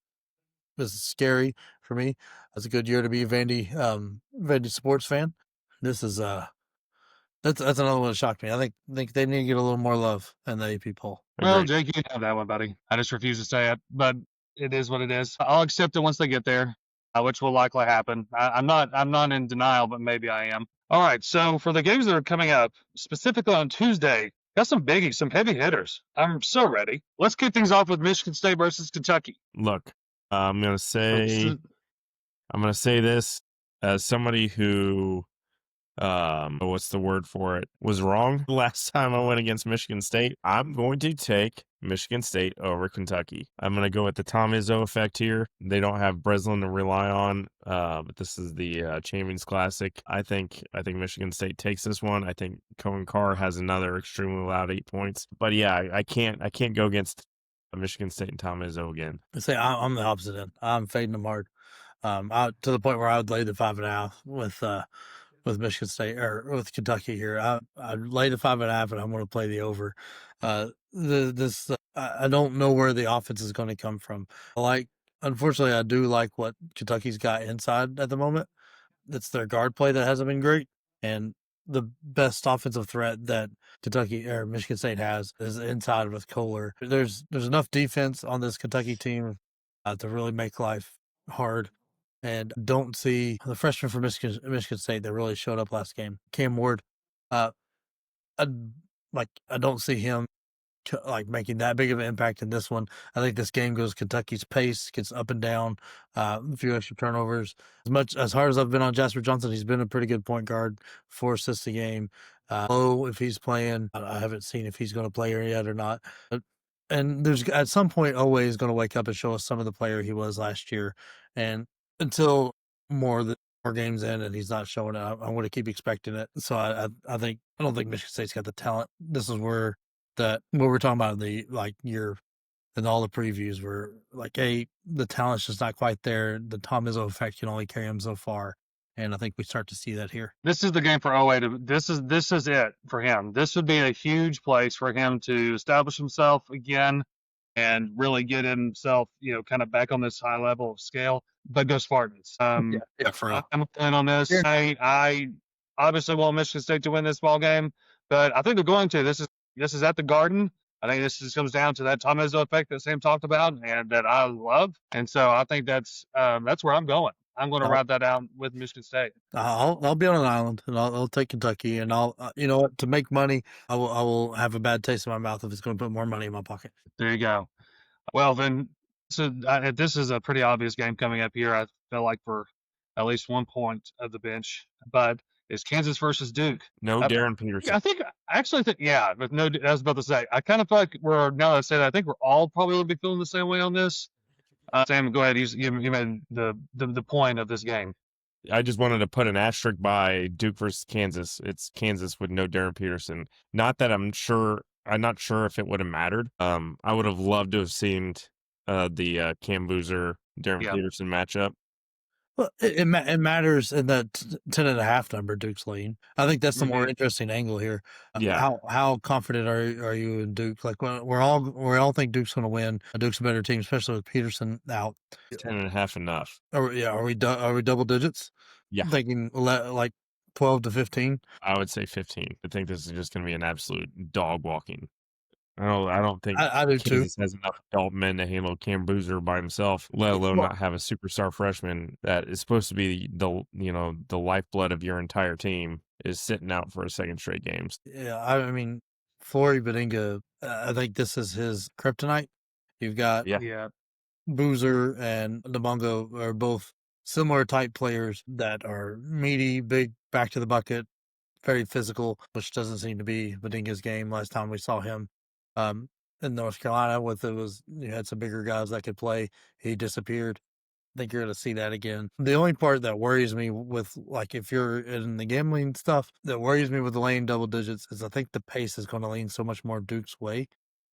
is scary for me. It's a good year to be a Vandy sports fan. This is that's another one that shocked me. I think they need to get a little more love in the AP poll. Well, Jake, you can have that one, buddy. I just refuse to say it, but it is what it is. I'll accept it once they get there, which will likely happen. I'm not in denial, but maybe I am. All right, so for the games that are coming up, specifically on Tuesday, got some biggies, some heavy hitters. I'm so ready. Let's kick things off with Michigan State versus Kentucky. Look, I'm gonna say this as somebody who, what's the word for it, was wrong last time I went against Michigan State. I'm going to take Michigan State over Kentucky. I'm going to go with the Tom Izzo effect here. They don't have Breslin to rely on, but this is the Champions Classic. I think Michigan State takes this one. I think Cohen Carr has another extremely loud 8 points. But yeah, I can't go against Michigan State and Tom Izzo again. I say I'm the opposite end. I'm fading them hard. To the point where I would lay the 5.5 with Michigan State or with Kentucky here. I'd lay the 5.5 and I'm going to play the over. I don't know where the offense is going to come from. Unfortunately, I do like what Kentucky's got inside at the moment. It's their guard play that hasn't been great. And the best offensive threat that Kentucky or Michigan State has is inside with Kohler. There's enough defense on this Kentucky team to really make life hard. And don't see the freshman from Michigan State that really showed up last game, Cam Ward. I don't see him making that big of an impact in this one. I think this game goes Kentucky's pace, gets up and down, a few extra turnovers. As hard as I've been on Jasper Johnson, he's been a pretty good point guard, 4 assists a game. If he's playing, I haven't seen if he's going to play yet or not. And there's at some point Owe is going to wake up and show us some of the player he was last year. And until more games in and he's not showing it, I'm going to keep expecting it. So I don't think Michigan State's got the talent. This is where what we're talking about in the year and all the previews were like, hey, the talent's just not quite there. The Tom Izzo effect can only carry him so far. And I think we start to see that here. This is the game for Owe. This is it for him. This would be a huge place for him to establish himself again. and really get himself, kind of back on this high level of scale. But go Spartans. Yeah, for real. I'm in on this. Yeah. I obviously want Michigan State to win this ball game, but I think they're going to. This is at the Garden. I think this just comes down to that Tom Izzo effect that Sam talked about and that I love. And so I think that's where I'm going. I'm going to ride that out with Michigan State. I'll be on an island and I'll take Kentucky and I'll you know what, to make money I will have a bad taste in my mouth if it's going to put more money in my pocket. There you go. Well then, so this is a pretty obvious game coming up here. I feel like for at least 1 point of the bench, but it's Kansas versus Duke. No Darren Peterson. I actually think, yeah, but no, I was about to say, I kind of feel like now that I say that, I think we're all probably going to be feeling the same way on this. Sam, go ahead. You made the point of this game. I just wanted to put an asterisk by Duke versus Kansas. It's Kansas with no Darren Peterson. Not that I'm not sure if it would have mattered. I would have loved to have seen the Cam Boozer Darren Peterson matchup. Well, it matters in that 10.5 number Duke's leading. I think that's the more interesting angle here. Yeah. How confident are you in Duke? Like we all think Duke's going to win. Duke's a better team, especially with Peterson out. 10.5 enough. Are we double digits? Yeah. Thinking like 12 to 15. I would say 15. I think this is just going to be an absolute dog walking. I don't think I do Kansas too. has enough adult men to handle Cam Boozer by himself, let alone not have a superstar freshman that is supposed to be the lifeblood of your entire team is sitting out for a second straight games. Yeah, I mean, Flory Badinga, I think this is his kryptonite. You've got Boozer and Ndamanga are both similar type players that are meaty, big, back to the bucket, very physical, which doesn't seem to be Badinga's game. Last time we saw him in North Carolina, you had some bigger guys that could play. He disappeared. I think you're going to see that again. The only part that worries me with, like, if you're in the gambling stuff, that worries me with the lane double digits is I think the pace is going to lean so much more Duke's way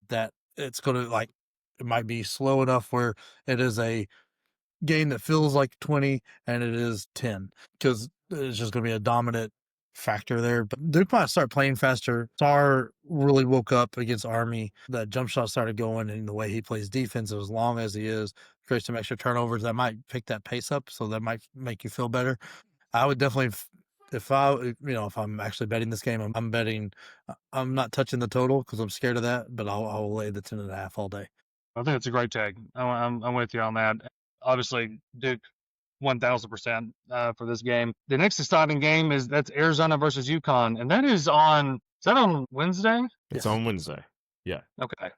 that it's going to, like, it might be slow enough where it is a game that feels like 20 and it is 10 because it's just going to be a dominant factor there. But Duke might start playing faster. Sarr really woke up against Army. That jump shot started going, and the way he plays defense, as long as he is, creates some extra turnovers that might pick that pace up. So that might make you feel better. I would definitely, if I'm actually betting this game, I'm betting. I'm not touching the total because I'm scared of that, but I'll lay the 10.5 all day. I think it's a great tag. I'm with you on that. Obviously, Duke 1,000% for this game. The next exciting game that's Arizona versus UConn, and is that on Wednesday? It's on Wednesday. Yeah. Okay.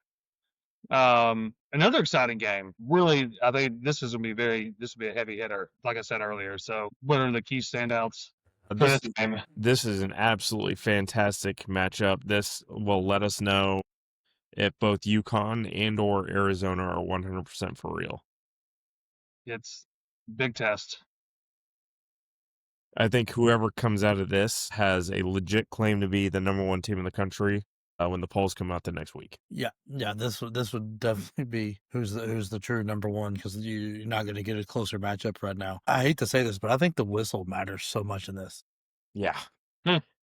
Another exciting game. Really, I think this will be a heavy hitter, like I said earlier. So, what are the key standouts for this game? This is an absolutely fantastic matchup. This will let us know if both UConn and or Arizona are 100% for real. It's big test. I think whoever comes out of this has a legit claim to be the number one team in the country when the polls come out the next week. Yeah. This would definitely be who's the true number one, because you're not going to get a closer matchup right now. I hate to say this, but I think the whistle matters so much in this. Yeah.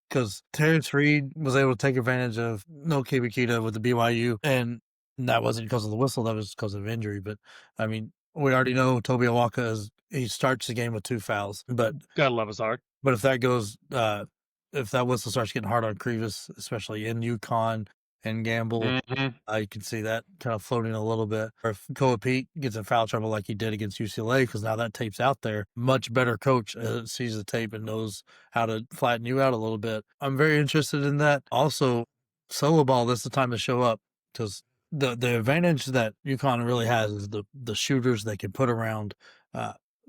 Because Terrence Reed was able to take advantage of no Kibikita with the BYU, and that wasn't because of the whistle, that was because of injury. But I mean, we already know Toby Awaka he starts the game with 2 fouls, but gotta love his heart. But if that goes, if that whistle starts getting hard on Krivas, especially in UConn and Gamble, I can see that kind of floating a little bit. Or if Koa Pete gets in foul trouble like he did against UCLA, because now that tape's out there, much better coach sees the tape and knows how to flatten you out a little bit. I'm very interested in that. Also, solo ball, this is the time to show up, because the advantage that UConn really has is the shooters they can put around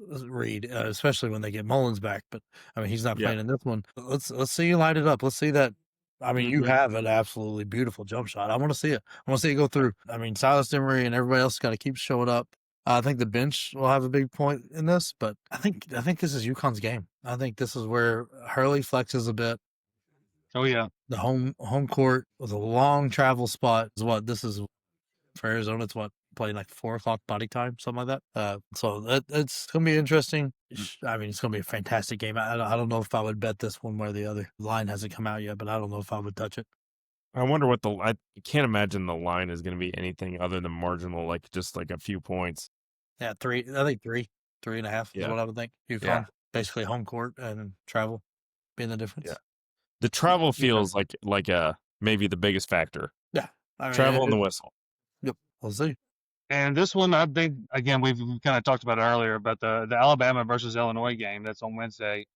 Reed, especially when they get Mullins back. But I mean, he's not playing in this one. Let's see you light it up. Let's see that. I mean, you have an absolutely beautiful jump shot. I want to see it. I want to see it go through. I mean, Silas Demery and everybody else got to keep showing up. I think the bench will have a big point in this, but I think this is UConn's game. I think this is where Hurley flexes a bit. Oh yeah, the home court with a long travel spot is what this is for Arizona. It's what, playing like 4:00 body time, something like that. So it's gonna be interesting. I mean, it's gonna be a fantastic game. I don't know if I would bet this one way or the other. The line hasn't come out yet, but I don't know if I would touch it. I wonder what I can't imagine the line is going to be anything other than marginal, like just like a few points. Yeah, 3. I think 3.5 is Yeah. what I would think. UConn, basically home court and travel being the difference. Yeah. The travel feels like maybe the biggest factor. Yeah. I mean, Travel and the whistle. Yep. We'll see. And this one, I think, again, we've kind of talked about it earlier, but the Alabama versus Illinois game that's on Wednesday.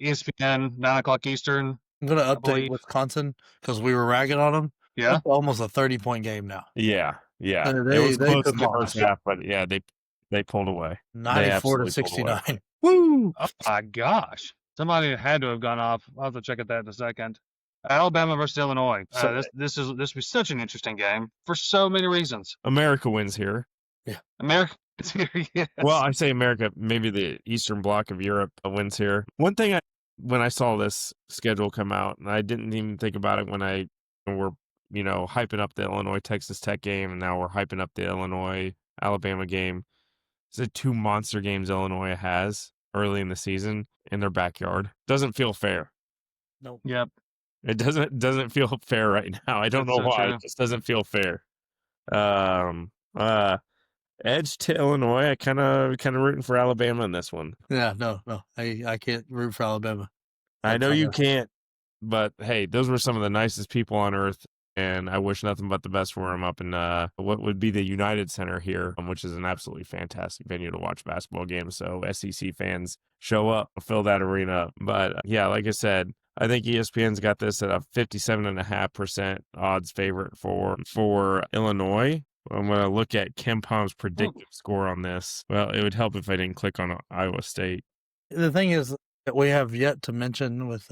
ESPN, 9 o'clock Eastern. I'm going to update believe. Wisconsin because we were ragging on them. Yeah. That's almost a 30-point game now. Yeah. Yeah. And It was close took in the off. first half, but yeah, they pulled away. 94 to absolutely pulled away. 69. Woo! Oh my gosh. Somebody had to have gone off. I'll have to check at that in a second. Alabama versus Illinois. So- this will be such an interesting game for so many reasons. America wins here. Yeah. America is here, yes. Well, I say America, maybe the Eastern Bloc of Europe wins here. One thing when I saw this schedule come out, and I didn't even think about it when we're hyping up the Illinois Texas Tech game, and now we're hyping up the Illinois Alabama game. It's the 2 monster games Illinois has early in the season in their backyard. Doesn't feel fair. Nope. Yep. It doesn't feel fair right now. I don't That's know so why. true. It just doesn't feel fair. Edge to Illinois. I kind of rooting for Alabama in this one. Yeah, no. I can't root for Alabama. I know you can't, but hey, those were some of the nicest people on earth, and I wish nothing but the best for them up in what would be the United Center here, which is an absolutely fantastic venue to watch basketball games. So SEC fans, show up, fill that arena up. But yeah, like I said, I think ESPN's got this at a 57.5% odds favorite for Illinois. I'm going to look at Ken Palm's predictive score on this. Well, it would help if I didn't click on Iowa State. The thing is that we have yet to mention with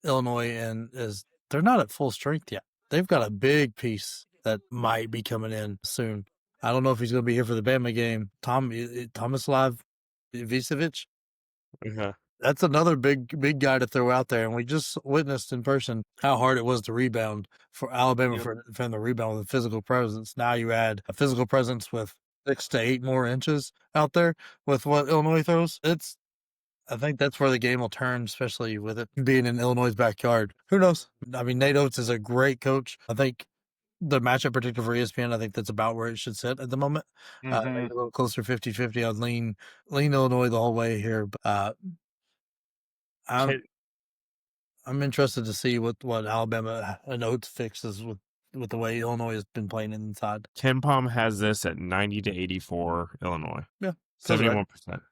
Illinois is they're not at full strength yet. They've got a big piece that might be coming in soon. I don't know if he's going to be here for the Bama game. Tomislav Vicevic. Uh-huh. That's another big guy to throw out there. And we just witnessed in person how hard it was to rebound for Alabama for the rebound with a physical presence. Now you add a physical presence with 6 to 8 more inches out there with what Illinois throws. I think that's where the game will turn, especially with it being in Illinois' backyard. Who knows? I mean, Nate Oates is a great coach. I think the matchup predictor for ESPN, I think that's about where it should sit at the moment. Maybe a little closer 50-50. I'd lean Illinois the whole way here. But, I'm interested to see what Alabama and Oates fixes with the way Illinois has been playing inside. Ken Palm has this at 90 to 84 Illinois. Yeah. 71%.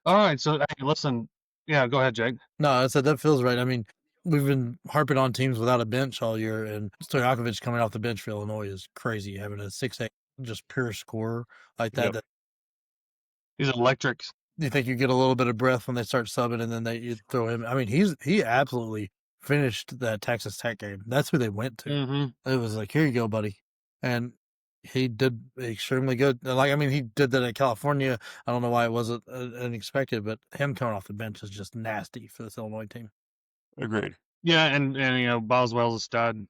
All right. So, hey, listen. Yeah, go ahead, Jake. No, I said that feels right. I mean, we've been harping on teams without a bench all year, and Stojakovic coming off the bench for Illinois is crazy. Having a 6'8", just pure scorer like that. Yep. He's electric. You think you get a little bit of breath when they start subbing, and then you throw him. I mean, he absolutely finished that Texas Tech game. That's who they went to. Mm-hmm. It was like, here you go, buddy, and he did extremely good. Like, I mean, he did that at California. I don't know why it wasn't unexpected, but him coming off the bench is just nasty for this Illinois team. Agreed. Yeah, and Boswell's a stud.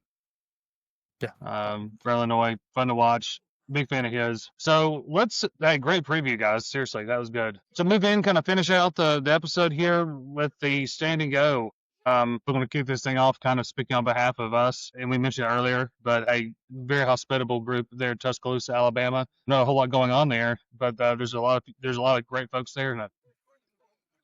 Yeah. For Illinois, fun to watch. Big fan of his. So great preview, guys. Seriously, that was good. So move in, kind of finish out the episode here with the stand and go. We're going to kick this thing off, kind of speaking on behalf of us, and we mentioned it earlier, but a very hospitable group there in Tuscaloosa, Alabama. Not a whole lot going on there, but there's a lot of great folks there and a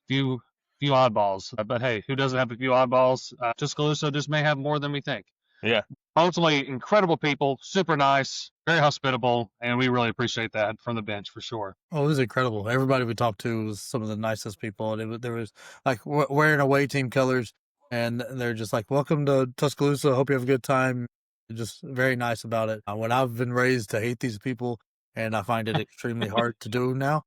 few oddballs. But hey, who doesn't have a few oddballs? Tuscaloosa just may have more than we think. Yeah. Ultimately, incredible people, super nice, very hospitable, and we really appreciate that from the bench for sure. Oh, it was incredible. Everybody we talked to was some of the nicest people, and there was like wearing away team colors. And they're just like, welcome to Tuscaloosa. Hope you have a good time. Just very nice about it. When I've been raised to hate these people, and I find it extremely hard to do now.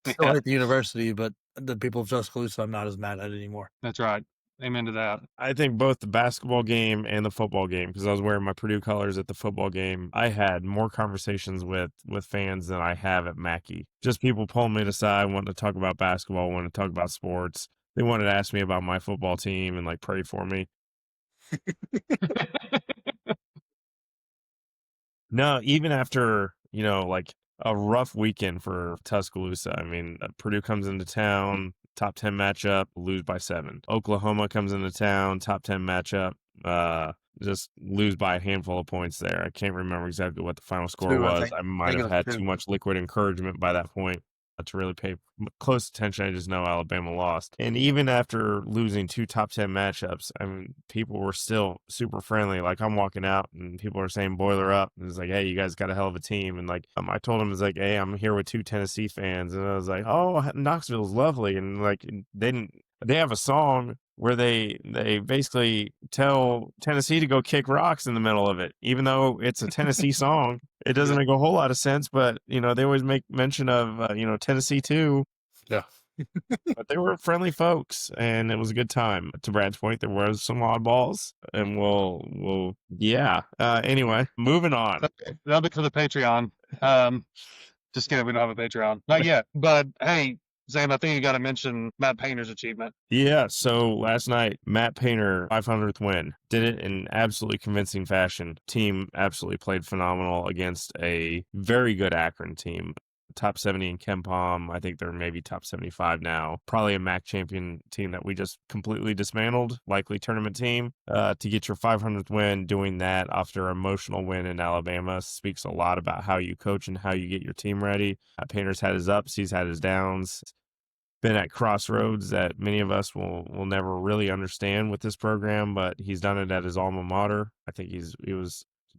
Still hate the university, but the people of Tuscaloosa, I'm not as mad at anymore. That's right. Amen to that. I think both the basketball game and the football game, because I was wearing my Purdue colors at the football game, I had more conversations with fans than I have at Mackey. Just people pulling me aside, wanting to talk about basketball, wanting to talk about sports. They wanted to ask me about my football team and like pray for me. No, even after, like a rough weekend for Tuscaloosa. I mean, Purdue comes into town, top 10 matchup, lose by 7. Oklahoma comes into town, top 10 matchup, just lose by a handful of points there. I can't remember exactly what the final score 2, I was. think. I I might think it have was had 2. too much liquid encouragement by that point to really pay close attention. I just know Alabama lost. And even after losing 2 top 10 matchups, I mean, people were still super friendly. Like, I'm walking out and people are saying boiler up. And it's like, hey, you guys got a hell of a team. And like, I told them, it's like, hey, I'm here with 2 Tennessee fans. And I was like, oh, Knoxville's lovely. And like, they have a song where they basically tell Tennessee to go kick rocks in the middle of it, even though it's a Tennessee song. It doesn't make a whole lot of sense, but they always make mention of Tennessee too. Yeah. But they were friendly folks, and it was a good time. To Brad's point, there was some oddballs, and yeah. Anyway, moving on. That'll be for the Patreon. Just kidding, we don't have a Patreon. Not yet. But hey, Zane, I think you got to mention Matt Painter's achievement. Yeah, so last night, Matt Painter, 500th win, did it in absolutely convincing fashion. Team absolutely played phenomenal against a very good Akron team. Top 70 in KenPom. I think they're maybe top 75 now. Probably a MAC champion team that we just completely dismantled, likely tournament team. To get your 500th win, doing that after an emotional win in Alabama speaks a lot about how you coach and how you get your team ready. Painter's had his ups, he's had his downs. Been at crossroads that many of us will never really understand with this program, but he's done it at his alma mater. I think he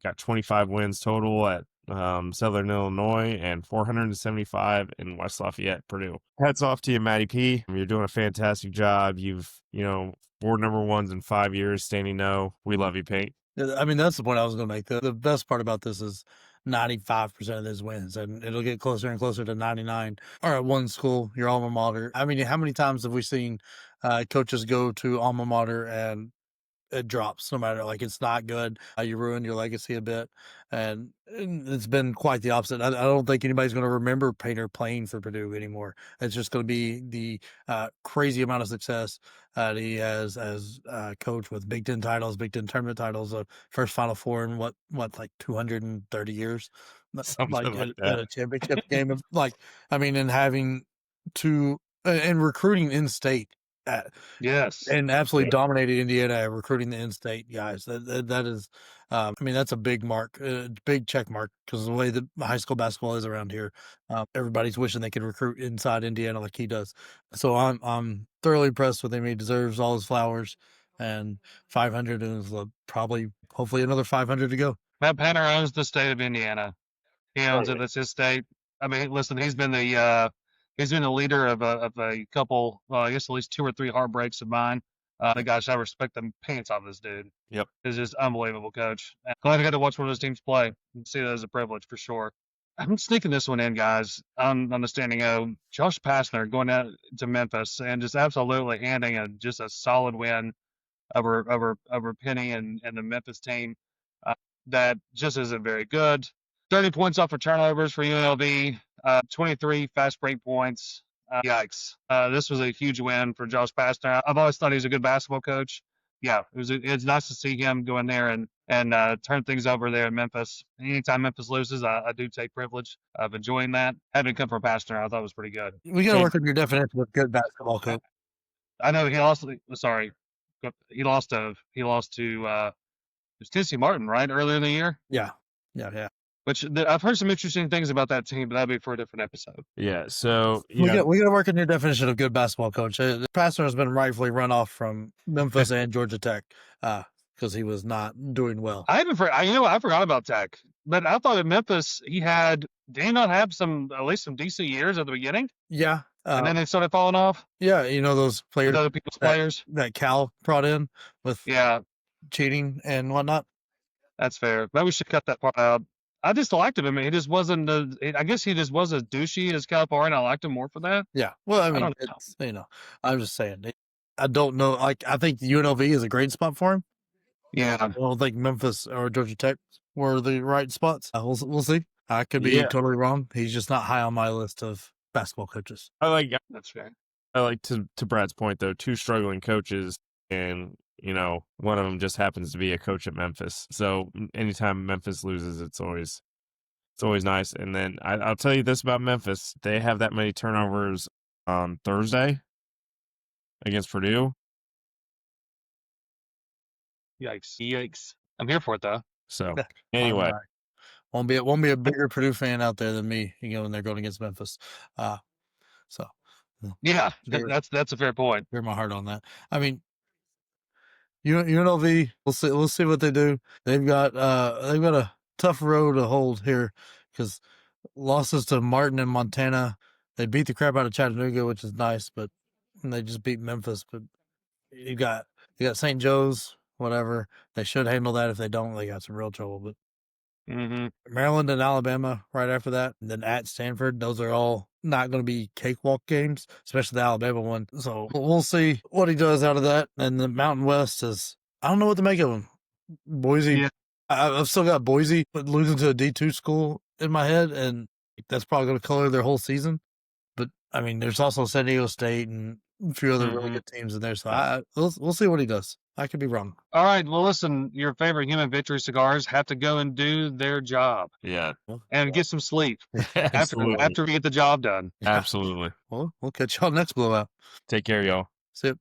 got 25 wins total at Southern Illinois and 475 in West Lafayette, Purdue. Hats off to you, Matty P. You're doing a fantastic job. You've 4 number ones in 5 years, standing no. We love you, Pate. I mean, that's the point I was going to make. The best part about this is 95% of those wins, and it'll get closer and closer to 99. Or at one school, your alma mater. I mean, how many times have we seen coaches go to alma mater and it drops no matter, like, it's not good. You ruin your legacy a bit, and it's been quite the opposite. I don't think anybody's going to remember Painter playing for Purdue anymore. It's just going to be the crazy amount of success that he has as coach with Big Ten titles, Big Ten tournament titles, first Final Four in what like 230 years, Something like like at that. a championship game of and having to and recruiting in state. Yes. And absolutely dominated Indiana recruiting the in-state guys. That is, I mean, that's a big mark, big check mark, because the way that high school basketball is around here, everybody's wishing they could recruit inside Indiana like he does. So I'm thoroughly impressed with him. He deserves all his flowers, and 500 is probably hopefully another 500 to go. Matt Painter owns the state of Indiana. He owns it. That's his state. I mean, listen, he's been the leader of a couple, well, I guess at least 2 or 3 heartbreaks of mine. Gosh, I respect the pants off this dude. Yep. He's just unbelievable coach. And glad I got to watch one of those teams play and see that as a privilege for sure. I'm sneaking this one in, guys. On the standing O, Josh Pastner going out to Memphis and just absolutely handing just a solid win over Penny and the Memphis team that just isn't very good. 30 points off for turnovers for UNLV, 23 fast break points. Yikes. This was a huge win for Josh Pastner. I've always thought he was a good basketball coach. Yeah, it's nice to see him go in there and turn things over there in Memphis. Anytime Memphis loses, I do take privilege of enjoying that. Having come from Pastner, I thought it was pretty good. We got to work on your definition of good basketball coach. I know he lost. Sorry, he lost to it was Tennessee Martin, right, earlier in the year. Yeah. Which I've heard some interesting things about that team, but that'd be for a different episode. Yeah, so we got to work on your definition of good basketball coach. Pastner has been rightfully run off from Memphis and Georgia Tech because he was not doing well. I forgot about Tech, but I thought at Memphis did he not have at least some decent years at the beginning? Yeah. And then they started falling off? Yeah, those players, other people's players that Cal brought in with yeah, cheating and whatnot. That's fair. Maybe we should cut that part out. I just liked him. I mean, he just wasn't I guess he just was as douchey as California. I liked him more for that. Yeah. Well, I mean, don't know. I'm just saying. I don't know. Like, I think UNLV is a great spot for him. Yeah. I don't think Memphis or Georgia Tech were the right spots. We'll see. I could be totally wrong. He's just not high on my list of basketball coaches. That's fair. I like to Brad's point though, 2 struggling coaches, and one of them just happens to be a coach at Memphis. So anytime Memphis loses, it's always nice. And then I'll tell you this about Memphis: they have that many turnovers on Thursday against Purdue. Yikes. Yikes. I'm here for it, though. So Yeah. anyway, Won't be a bigger Purdue fan out there than me, when they're going against Memphis. So Yeah, they're that's a fair point. my heart on that. I mean, UNLV, we'll see what they do. They've got a tough road to hold here because losses to Martin and Montana. They beat the crap out of Chattanooga, which is nice, but they just beat Memphis. But you got St. Joe's, whatever. They should handle that. If they don't, they got some real trouble. But Maryland and Alabama right after that, and then at Stanford. Those are all not going to be cakewalk games, especially the Alabama one. So we'll see what he does out of that. And the Mountain West is, I don't know what to make of him. Boise, Yeah. I've still got Boise, but losing to a D2 school in my head, and that's probably going to color their whole season. But I mean, there's also San Diego State and a few other really good teams in there. So we'll see what he does. I could be wrong. All right. Well, listen, your favorite human victory cigars have to go and do their job. Yeah. And get some sleep after Absolutely. we get the job done. Absolutely. Well, we'll catch y'all next blowout. Take care, y'all. See ya.